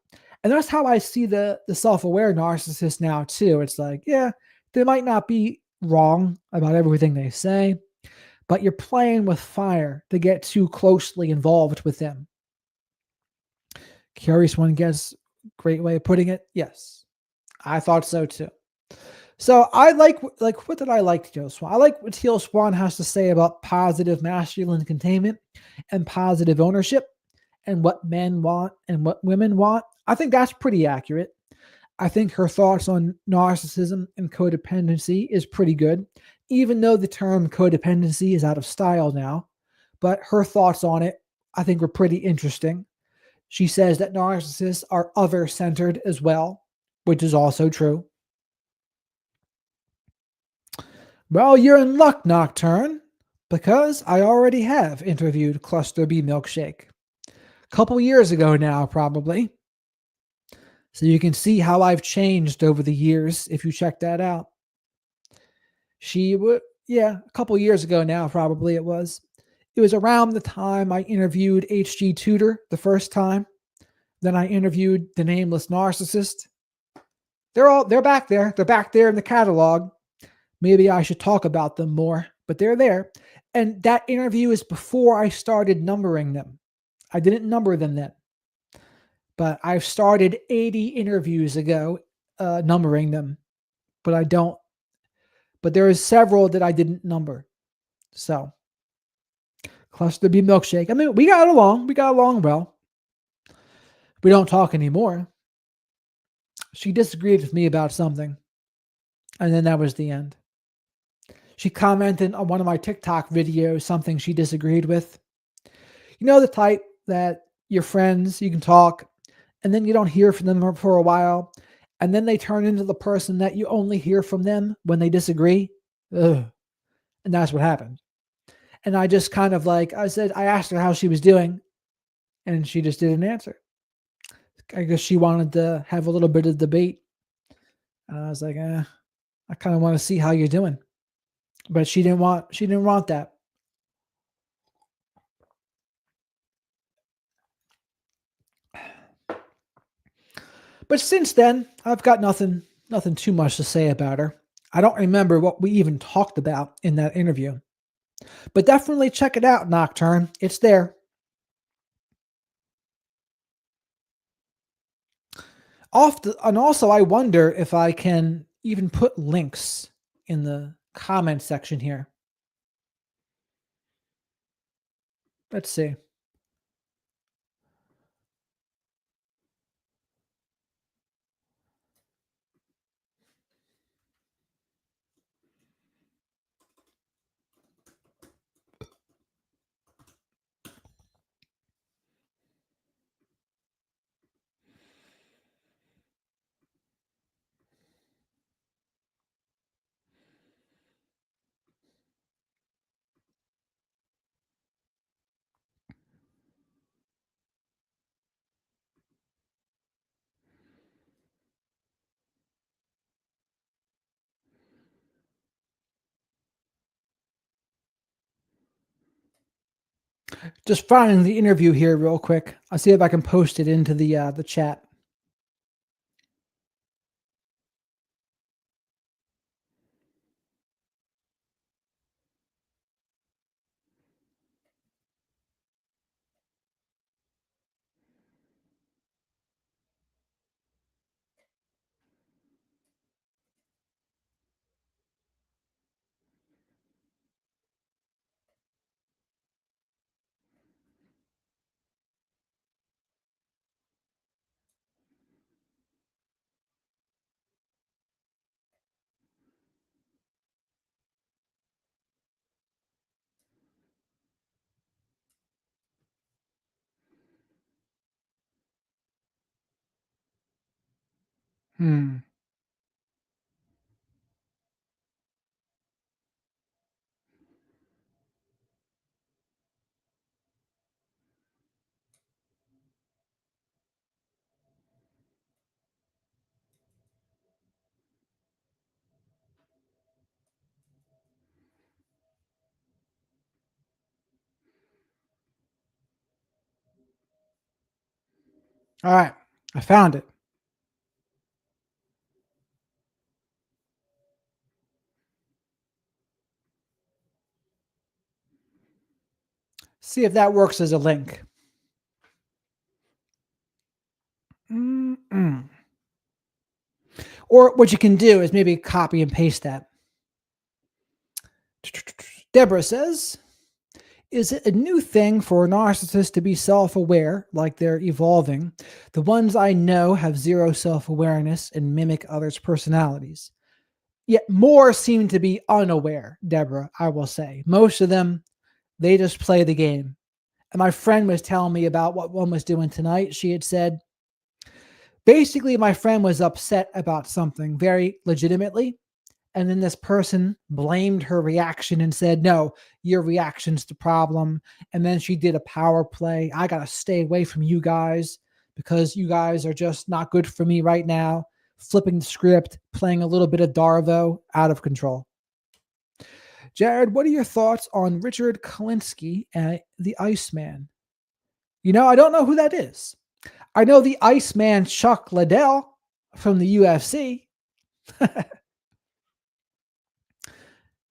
And that's how I see the self-aware narcissist now too. It's like, yeah, they might not be wrong about everything they say, but you're playing with fire to get too closely involved with them. Curious One gets great way of putting it. Yes, I thought so too. So I like what did I like Teal Swan? I like what Teal Swan has to say about positive masculine containment and positive ownership and what men want and what women want. I think that's pretty accurate. I think her thoughts on narcissism and codependency is pretty good, even though the term codependency is out of style now. But her thoughts on it, I think, were pretty interesting. She says that narcissists are other centered as well, which is also true. Well, you're in luck, Nocturne, because I already have interviewed Cluster B Milkshake. A couple years ago now, probably. So you can see how I've changed over the years if you check that out. She would, yeah, a couple years ago now, probably it was. It was around the time I interviewed HG Tudor the first time. Then I interviewed the Nameless Narcissist. They're back there. They're back there in the catalog. Maybe I should talk about them more, but they're there. And that interview is before I started numbering them. I didn't number them then, but I've started 80 interviews ago, numbering them, but I don't. But there is several that I didn't number. So, Cluster B Milkshake. I mean, we got along. We got along well. We don't talk anymore. She disagreed with me about something, and then that was the end. She commented on one of my TikTok videos something she disagreed with. You know, the type that your friends, you can talk, and then you don't hear from them for a while, and then they turn into the person that you only hear from them when they disagree. Ugh. And that's what happened. And I just kind of like, I asked her how she was doing, and she just didn't answer. I guess she wanted to have a little bit of debate. And I was like, I kind of want to see how you're doing. But she didn't want that. But since then, I've got nothing too much to say about her. I don't remember what we even talked about in that interview. But definitely check it out, Nocturne. It's there. And also, I wonder if I can even put links in the comment section here. Let's see. Just finding the interview here real quick. I'll see if I can post it into the chat. Hmm. All right, I found it. See if that works as a link. Mm-mm. Or what you can do is maybe copy and paste that. Deborah says, is it a new thing for narcissists to be self aware, like they're evolving? The ones I know have zero self awareness and mimic others' personalities. Yet more seem to be unaware, Deborah, I will say. Most of them, they just play the game. And my friend was telling me about what one was doing tonight. She had said, basically, my friend was upset about something very legitimately. And then this person blamed her reaction and said, no, your reaction's the problem. And then she did a power play. I got to stay away from you guys because you guys are just not good for me right now. Flipping the script, playing a little bit of Darvo, out of control. Jared, what are your thoughts on Richard Kalinsky and the Iceman? I don't know who that is. I know the Iceman Chuck Liddell from the UFC.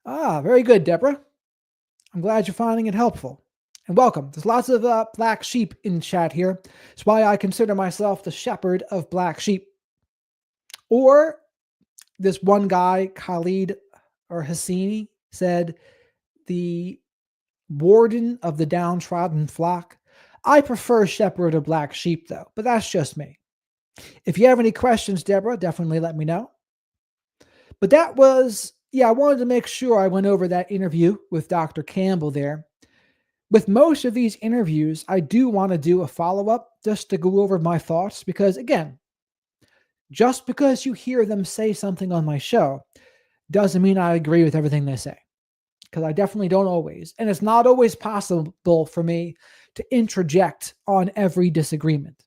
Very good, Deborah. I'm glad you're finding it helpful. And welcome. There's lots of black sheep in chat here. That's why I consider myself the shepherd of black sheep. Or this one guy, Khalid or Hassini, said the warden of the downtrodden flock. I prefer shepherd of black sheep, though, but that's just me. If you have any questions, Deborah, definitely let me know. But that was, I wanted to make sure I went over that interview with Dr. Campbell there. With most of these interviews, I do want to do a follow up just to go over my thoughts because, again, just because you hear them say something on my show doesn't mean I agree with everything they say, because I definitely don't always. And it's not always possible for me to interject on every disagreement.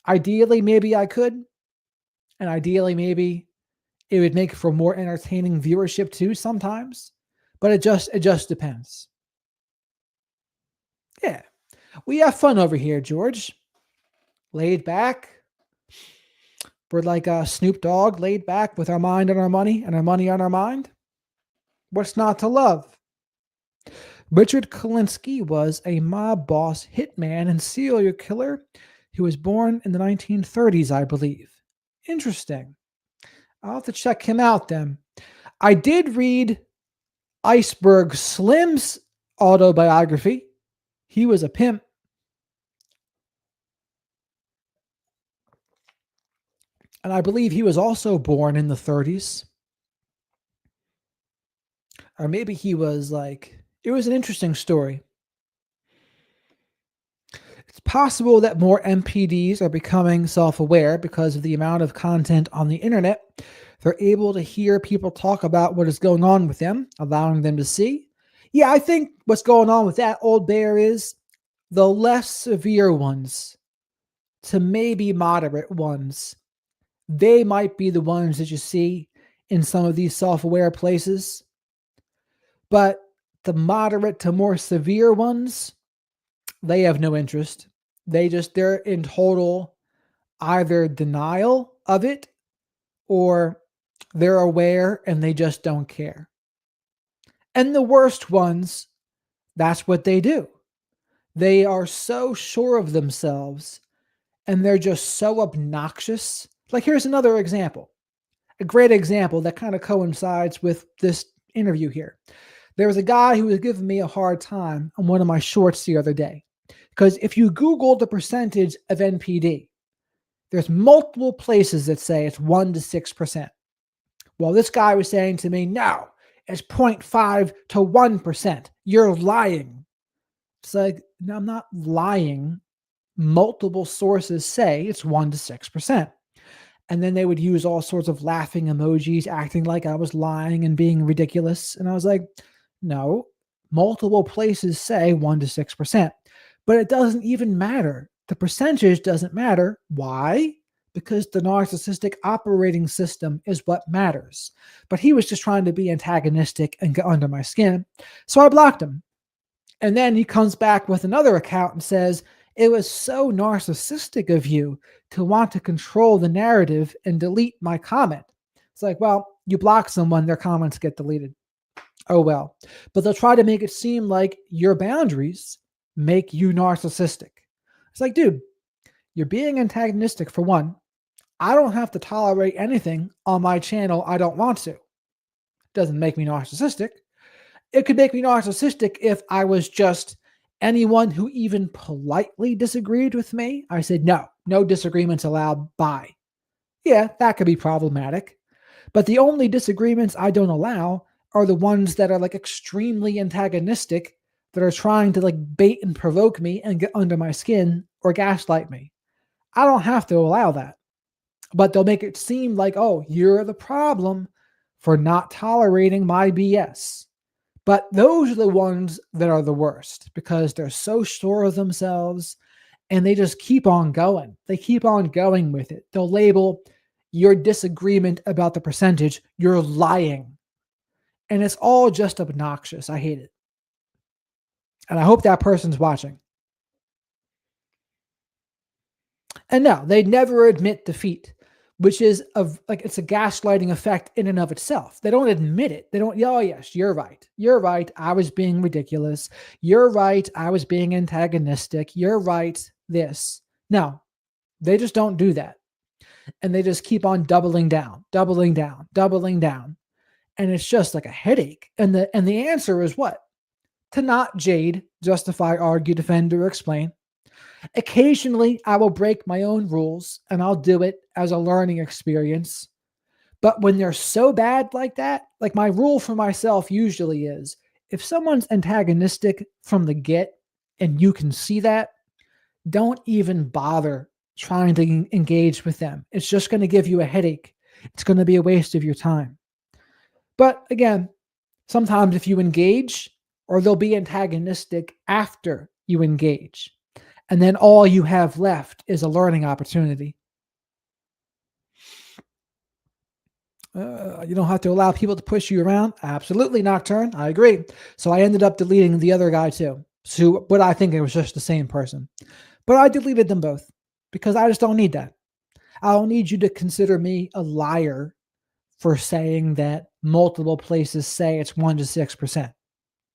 Ideally, maybe I could. And ideally, maybe it would make for more entertaining viewership too sometimes. But it just depends. Yeah. We have fun over here, George. Laid back. We're like Snoop Dogg, laid back with our mind on our money and our money on our mind. What's not to love? Richard Kalinsky was a mob boss, hitman, and serial killer who was born in the 1930s, I believe. Interesting. I'll have to check him out then. I did read Iceberg Slim's autobiography. He was a pimp. And I believe he was also born in the 30s. Or maybe he was it was an interesting story. It's possible that more MPDs are becoming self aware because of the amount of content on the internet. They're able to hear people talk about what is going on with them, allowing them to see. Yeah, I think what's going on with that old bear is the less severe ones to maybe moderate ones. They might be the ones that you see in some of these self aware places. But the moderate to more severe ones, They have no interest. They're in total either denial of it, or they're aware and they just don't care. And the worst ones, that's what they do. They are so sure of themselves and they're just so obnoxious. Like, here's another example, a great example that kind of coincides with this interview here. There was a guy who was giving me a hard time on one of my shorts the other day. Because if you Google the percentage of NPD, there's multiple places that say it's 1 to 6%. Well, this guy was saying to me, no, it's 0.5 to 1%. You're lying. It's like, no, I'm not lying. Multiple sources say it's 1 to 6%. And then they would use all sorts of laughing emojis, acting like I was lying and being ridiculous. And I was like, no, multiple places say 1 to 6%, but it doesn't even matter. The percentage doesn't matter. Why? Because the narcissistic operating system is what matters. But he was just trying to be antagonistic and get under my skin. So I blocked him. And then he comes back with another account and says, it was so narcissistic of you to want to control the narrative and delete my comment. It's like, well, you block someone, their comments get deleted. Oh, well. But they'll try to make it seem like your boundaries make you narcissistic. It's like, dude, you're being antagonistic for one. I don't have to tolerate anything on my channel I don't want to. Doesn't make me narcissistic. It could make me narcissistic if I was just anyone who even politely disagreed with me. I said, no disagreements allowed. Bye. Yeah, that could be problematic. But the only disagreements I don't allow are the ones that are like extremely antagonistic, that are trying to like bait and provoke me and get under my skin or gaslight me. I don't have to allow that. But they'll make it seem like, oh, you're the problem for not tolerating my BS. But those are the ones that are the worst because they're so sure of themselves and they just keep on going. They keep on going with it. They'll label your disagreement about the percentage, you're lying. And it's all just obnoxious. I hate it. And I hope that person's watching. And no, they never admit defeat, which is it's a gaslighting effect in and of itself. They don't admit it. They don't, oh yes, you're right. You're right. I was being ridiculous. You're right. I was being antagonistic. You're right. This. No, they just don't do that. And they just keep on doubling down, doubling down, doubling down. And it's just like a headache. And the answer is what? To not jade, justify, argue, defend, or explain. Occasionally, I will break my own rules and I'll do it as a learning experience. But when they're so bad like that, like my rule for myself usually is, if someone's antagonistic from the get and you can see that, don't even bother trying to engage with them. It's just going to give you a headache. It's going to be a waste of your time. But again, sometimes if you engage, or they'll be antagonistic after you engage. And then all you have left is a learning opportunity. You don't have to allow people to push you around. Absolutely, Nocturne. I agree. So I ended up deleting the other guy too. But I think it was just the same person. But I deleted them both because I just don't need that. I don't need you to consider me a liar for saying that multiple places say it's 1 to 6%.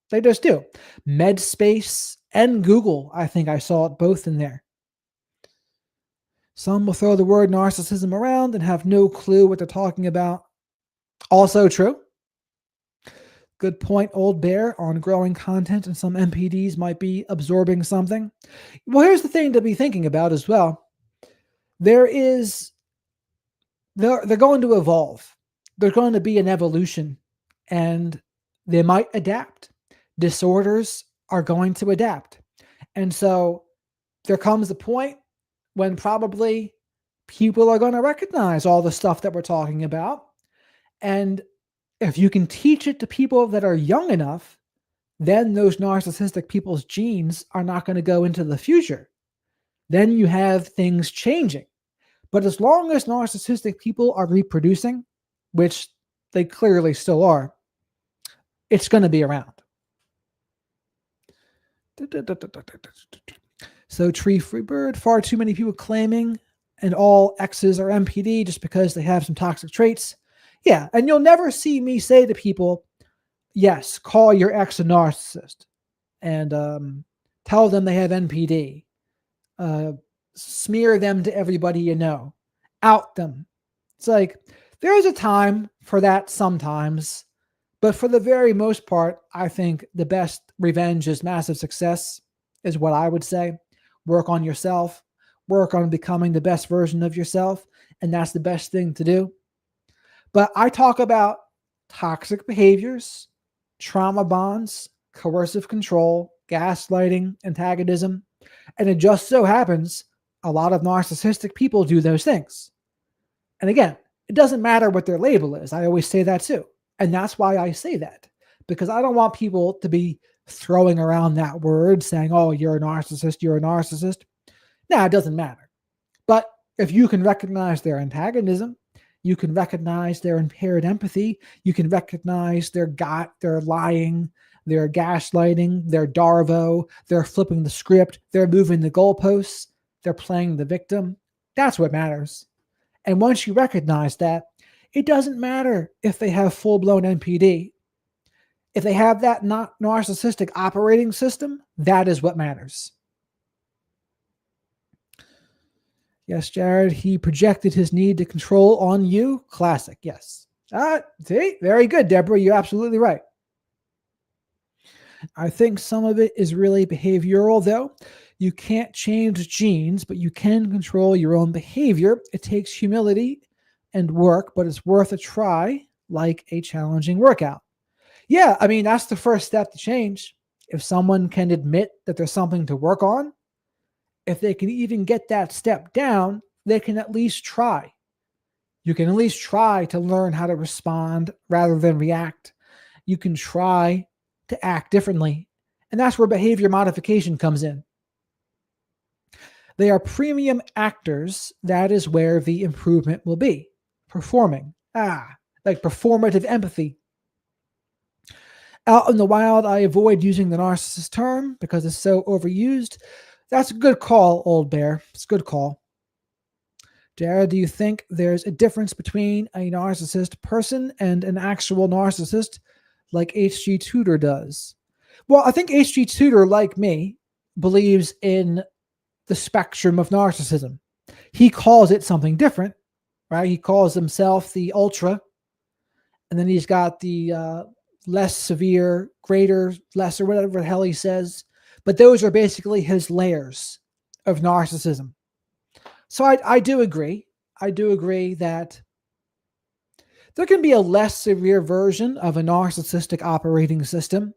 They just do. MedSpace and Google, I think I saw it both in there. Some will throw the word narcissism around and have no clue what they're talking about. Also true. Good point, Old Bear, on growing content, and some MPDs might be absorbing something. Well, here's the thing to be thinking about as well. They're going to evolve. There's going to be an evolution, and they might adapt. Disorders are going to adapt. And so there comes a point when probably people are going to recognize all the stuff that we're talking about. And if you can teach it to people that are young enough, then those narcissistic people's genes are not going to go into the future. Then you have things changing. But as long as narcissistic people are reproducing, which they clearly still are, it's going to be around. So tree free bird, far too many people claiming and all exes are MPD just because they have some toxic traits. Yeah, and you'll never see me say to people, yes, call your ex a narcissist and tell them they have NPD. Uh, Smear them to everybody you know. Out them. It's like there is a time for that sometimes, but for the very most part, I think the best revenge is massive success, is what I would say. Work on yourself, work on becoming the best version of yourself, and that's the best thing to do. But I talk about toxic behaviors, trauma bonds, coercive control, gaslighting, antagonism, and it just so happens a lot of narcissistic people do those things. And again, it doesn't matter what their label is. I always say that too. And that's why I say that, because I don't want people to be throwing around that word saying, oh, you're a narcissist, you're a narcissist. No, it doesn't matter. But if you can recognize their antagonism, you can recognize their impaired empathy, you can recognize their lying, their gaslighting, their Darvo, they're flipping the script, they're moving the goalposts, they're playing the victim. That's what matters. And once you recognize that, it doesn't matter if they have full-blown NPD. If they have that not narcissistic operating system, that is what matters. Yes, Jared, he projected his need to control on you. Classic, yes. See, very good, Deborah. You're absolutely right. I think some of it is really behavioral, though. You can't change genes, but you can control your own behavior. It takes humility and work, but it's worth a try, like a challenging workout. Yeah, I mean, that's the first step to change. If someone can admit that there's something to work on, if they can even get that step down, they can at least try. You can at least try to learn how to respond rather than react. You can try to act differently. And that's where behavior modification comes in. They are premium actors. That is where the improvement will be. Performing. Like performative empathy. Out in the wild, I avoid using the narcissist term because it's so overused. That's a good call, old bear. It's a good call. Jared, do you think there's a difference between a narcissist person and an actual narcissist like H.G. Tudor does? Well, I think H.G. Tudor, like me, believes in the spectrum of narcissism. He calls it something different, right? He calls himself the ultra, and then he's got the less severe, greater, lesser, whatever the hell he says. But those are basically his layers of narcissism. So I do agree. I do agree that there can be a less severe version of a narcissistic operating system.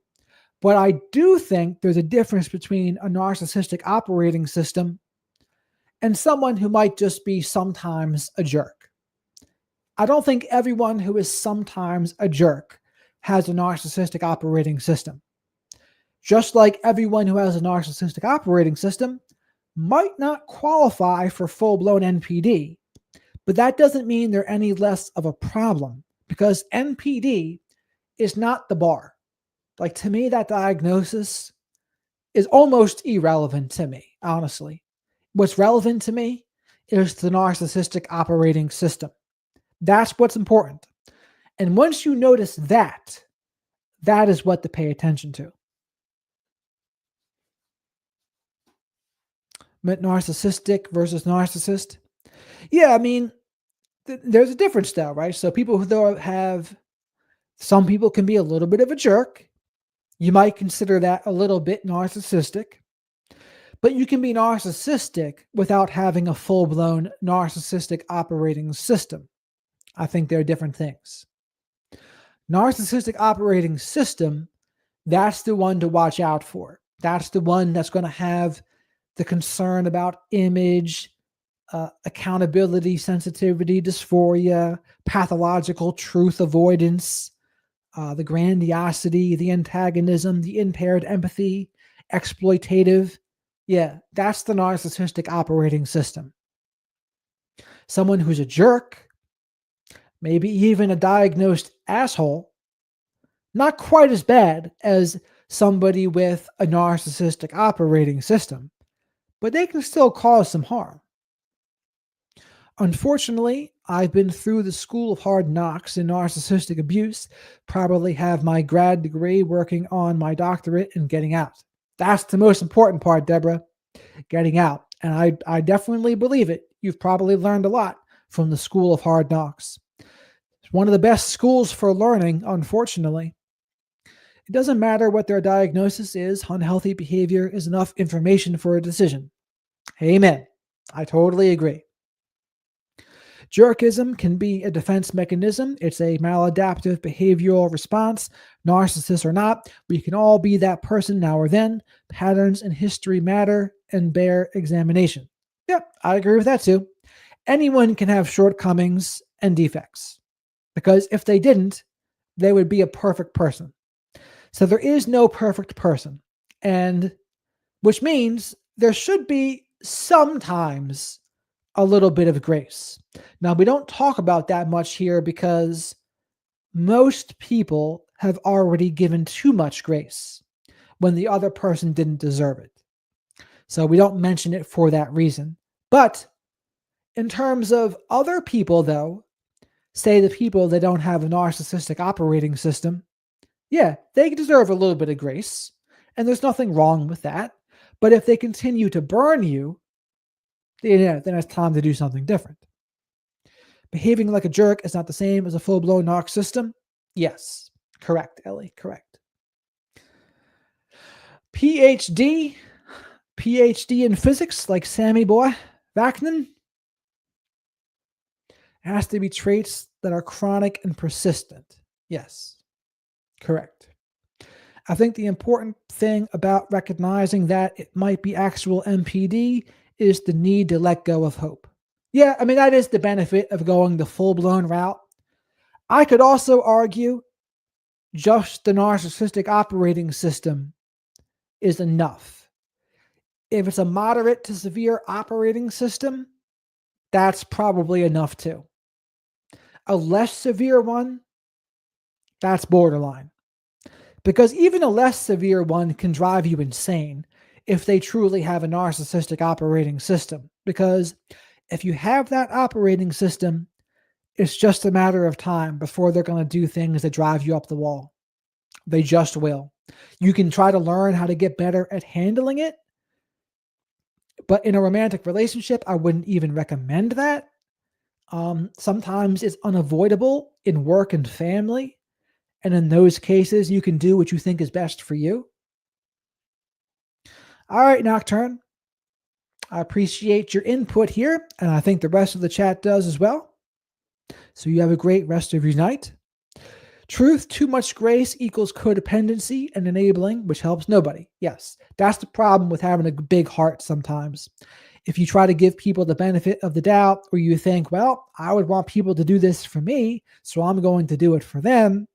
But I do think there's a difference between a narcissistic operating system and someone who might just be sometimes a jerk. I don't think everyone who is sometimes a jerk has a narcissistic operating system. Just like everyone who has a narcissistic operating system might not qualify for full-blown NPD, but that doesn't mean they're any less of a problem because NPD is not the bar. Like, to me, that diagnosis is almost irrelevant to me, honestly. What's relevant to me is the narcissistic operating system. That's what's important. And once you notice that, that is what to pay attention to. Narcissistic versus narcissist. Yeah, I mean, there's a difference though, right? So people who have, some people can be a little bit of a jerk. You might consider that a little bit narcissistic, but you can be narcissistic without having a full-blown narcissistic operating system. I think they're different things. Narcissistic operating system, that's the one to watch out for. That's the one that's going to have the concern about image, accountability, sensitivity, dysphoria, pathological truth avoidance, the grandiosity, the antagonism, the impaired empathy, exploitative. Yeah, that's the narcissistic operating system. Someone who's a jerk, maybe even a diagnosed asshole, not quite as bad as somebody with a narcissistic operating system, but they can still cause some harm. Unfortunately, I've been through the school of hard knocks in narcissistic abuse, probably have my grad degree, working on my doctorate, and getting out. That's the most important part, Deborah, getting out. And I definitely believe it. You've probably learned a lot from the school of hard knocks. It's one of the best schools for learning, unfortunately. It doesn't matter what their diagnosis is, unhealthy behavior is enough information for a decision. Amen. I totally agree. Jerkism can be a defense mechanism. It's a maladaptive behavioral response. Narcissists or not, we can all be that person now or then. Patterns in history matter and bear examination. Yeah, I agree with that too. Anyone can have shortcomings and defects, because if they didn't, they would be a perfect person. So there is no perfect person, and which means there should be sometimes a little bit of grace. Now, we don't talk about that much here because most people have already given too much grace when the other person didn't deserve it. So we don't mention it for that reason. But in terms of other people, though, say the people that don't have a narcissistic operating system, yeah, they deserve a little bit of grace, and there's nothing wrong with that. But if they continue to burn you, yeah, then it's time to do something different. Behaving like a jerk is not the same as a full-blown narc system. Yes, correct, Ellie, correct. PhD in physics, like Sammy Boy Vaknin, has to be traits that are chronic and persistent. Yes, correct. I think the important thing about recognizing that it might be actual MPD is the need to let go of hope. Yeah, I mean, that is the benefit of going the full-blown route. I could also argue just the narcissistic operating system is enough. If it's a moderate to severe operating system, that's probably enough too. A less severe one, that's borderline. Because even a less severe one can drive you insane if they truly have a narcissistic operating system. Because if you have that operating system, it's just a matter of time before they're going to do things that drive you up the wall. They just will. You can try to learn how to get better at handling it, but in a romantic relationship, I wouldn't even recommend that. Sometimes it's unavoidable in work and family. And in those cases, you can do what you think is best for you. All right, Nocturne. I appreciate your input here, and I think the rest of the chat does as well. So you have a great rest of your night. Truth, too much grace equals codependency and enabling, which helps nobody. Yes, that's the problem with having a big heart sometimes. If you try to give people the benefit of the doubt, or you think, well, I would want people to do this for me, so I'm going to do it for them,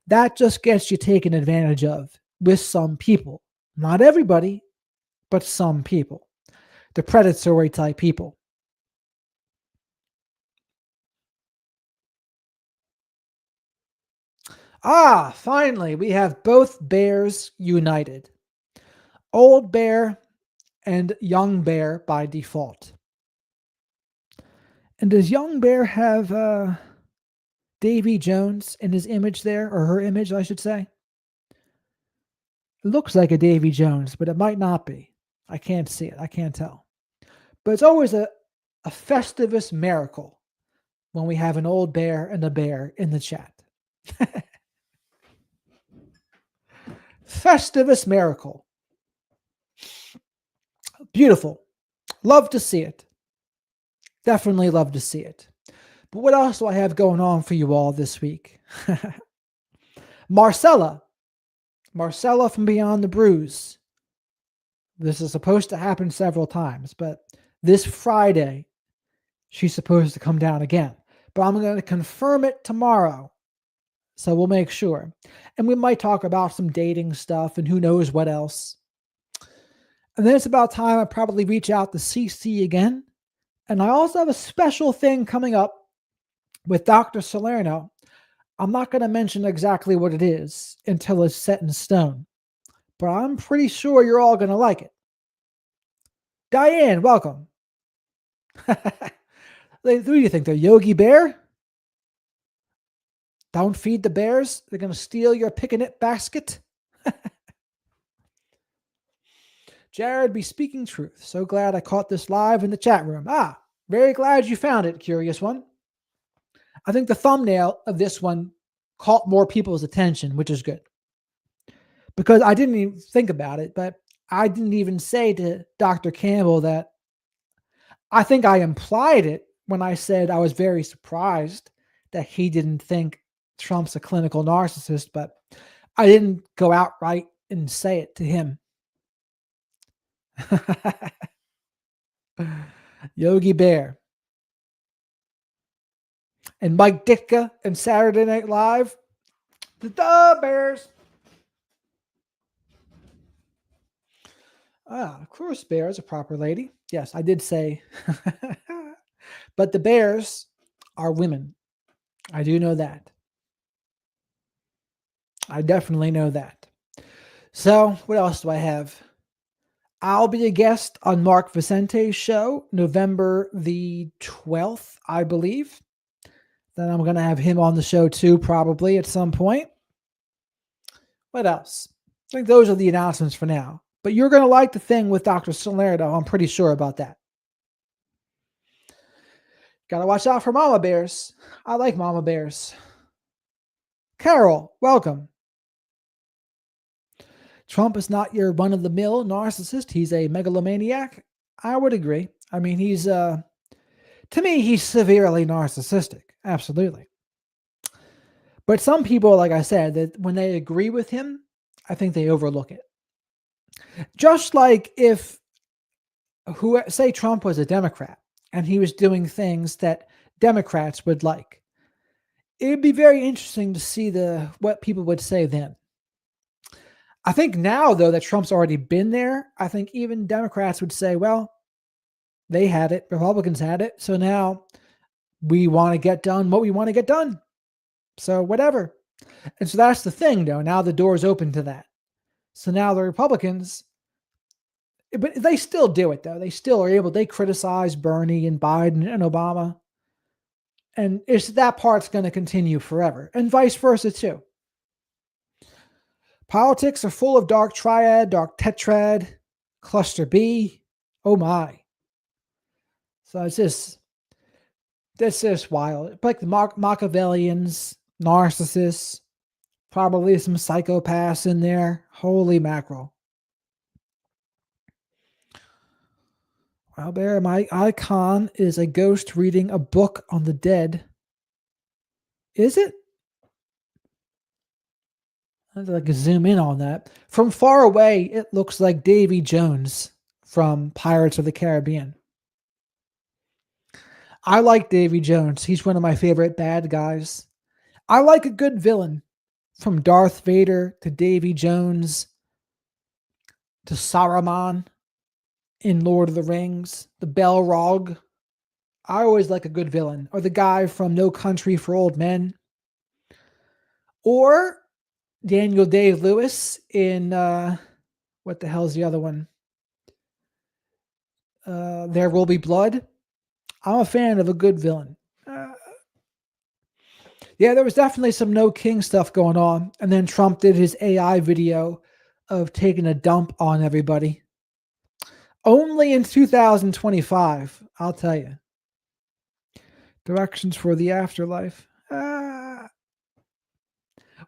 that just gets you taken advantage of with some people. Not everybody, but some people. The predatory type people. Ah, finally, we have both bears united. Old bear and young bear by default. And does young bear have Davy Jones in his image there, or her image, I should say? It looks like a Davy Jones, but it might not be. I can't see it. I can't tell. But it's always a festivus miracle when we have an old bear and a bear in the chat. Festivus miracle. Beautiful. Love to see it. Definitely love to see it. But what else do I have going on for you all this week? Marcella from Beyond the Bruise. This is supposed to happen several times, but this Friday, she's supposed to come down again. But I'm going to confirm it tomorrow. So we'll make sure. And we might talk about some dating stuff and who knows what else. And then it's about time I probably reach out to CC again. And I also have a special thing coming up with Dr. Salerno. I'm not going to mention exactly what it is until it's set in stone. but I'm pretty sure you're all going to like it. Diane, welcome. Who do you think? They're Yogi Bear? Don't feed the bears. They're going to steal your picnic basket. Jared be speaking truth. So glad I caught this live in the chat room. Very glad you found it, curious one. I think the thumbnail of this one caught more people's attention, which is good. Because I didn't even think about it, but I didn't even say to Dr. Campbell that I think I implied it when I said I was very surprised that he didn't think Trump's a clinical narcissist, but I didn't go outright and say it to him. Yogi Bear. And Mike Ditka and Saturday Night Live. The Bears. Of course, Bear is a proper lady. Yes, I did say. But the bears are women. I do know that. I definitely know that. So, what else do I have? I'll be a guest on Mark Vicente's show, November the 12th, I believe. Then I'm going to have him on the show too, probably at some point. What else? I think those are the announcements for now. But you're going to like the thing with Dr. Salerno. I'm pretty sure about that. Got to watch out for mama bears. I like mama bears. Carol, welcome. Trump is not your run-of-the-mill narcissist. He's a megalomaniac. I would agree. I mean, he's, to me, he's severely narcissistic. Absolutely. But some people, like I said, that when they agree with him, I think they overlook it. Just like if, say Trump was a Democrat and he was doing things that Democrats would like, it'd be very interesting to see what people would say then. I think now, though, that Trump's already been there, I think even Democrats would say, well, they had it, Republicans had it, so now we want to get done what we want to get done. So whatever. And so that's the thing, though. Now the door's open to that. So now the Republicans, but they still do it, though. They still are able, they criticize Bernie and Biden and Obama. And that part's going to continue forever, and vice versa, too. Politics are full of dark triad, dark tetrad, cluster B. Oh my. So it's just wild. Like the Machiavellians, narcissists, probably some psychopaths in there. Holy mackerel. Well, Bear, my icon is a ghost reading a book on the dead. Is it? I'd like to zoom in on that. From far away, it looks like Davy Jones from Pirates of the Caribbean. I like Davy Jones. He's one of my favorite bad guys. I like a good villain. From Darth Vader to Davy Jones to Saruman in Lord of the Rings, the Balrog. I always like a good villain. Or the guy from No Country for Old Men. Or Daniel Day-Lewis in, what the hell's the other one? There Will Be Blood. I'm a fan of a good villain. Yeah, there was definitely some No King stuff going on. And then Trump did his AI video of taking a dump on everybody. Only in 2025, I'll tell you. Directions for the afterlife.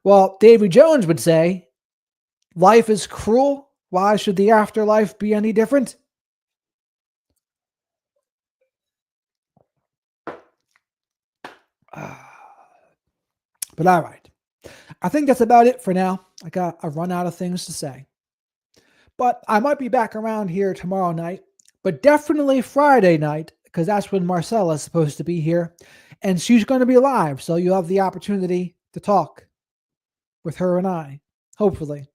Well, Davy Jones would say, life is cruel. Why should the afterlife be any different? But all right. I think that's about it for now. I've run out of things to say. But I might be back around here tomorrow night, but definitely Friday night, because that's when Marcella's supposed to be here. And she's going to be live, so you'll have the opportunity to talk with her and I, hopefully.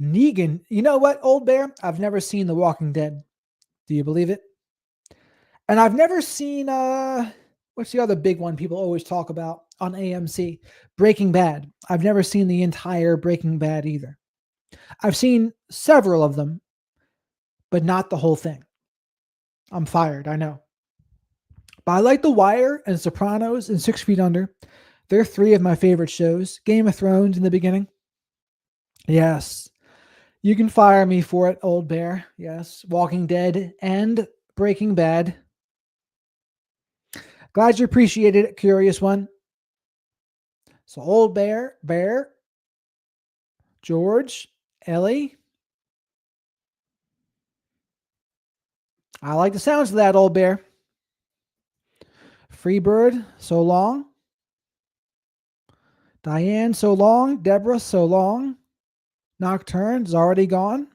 Negan, you know what, Old Bear? I've never seen The Walking Dead. Do you believe it? And I've never seen, what's the other big one people always talk about on AMC? Breaking Bad. I've never seen the entire Breaking Bad either. I've seen several of them, but not the whole thing. I'm fired, I know. But I like The Wire and Sopranos and 6 Feet Under. They're three of my favorite shows. Game of Thrones in the beginning. Yes. You can fire me for it, old bear. Yes. Walking Dead and Breaking Bad. Glad you appreciated it, curious one. So, old bear, George, Ellie. I like the sounds of that, old bear. Freebird, so long. Diane, so long. Deborah, so long. Nocturne's already gone.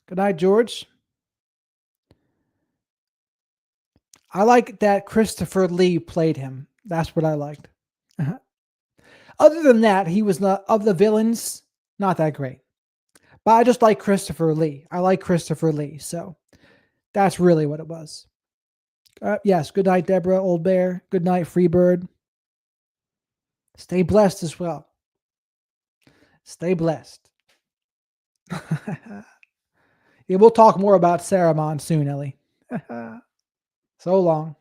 Good night, George. I like that Christopher Lee played him. That's what I liked. Uh-huh. Other than that, he was not of the villains, not that great. But I just like Christopher Lee. I like Christopher Lee. So that's really what it was. Yes. Good night, Deborah, old bear. Good night, Freebird. Stay blessed as well. Stay blessed. Yeah, we'll talk more about Saruman soon, Ellie. So long.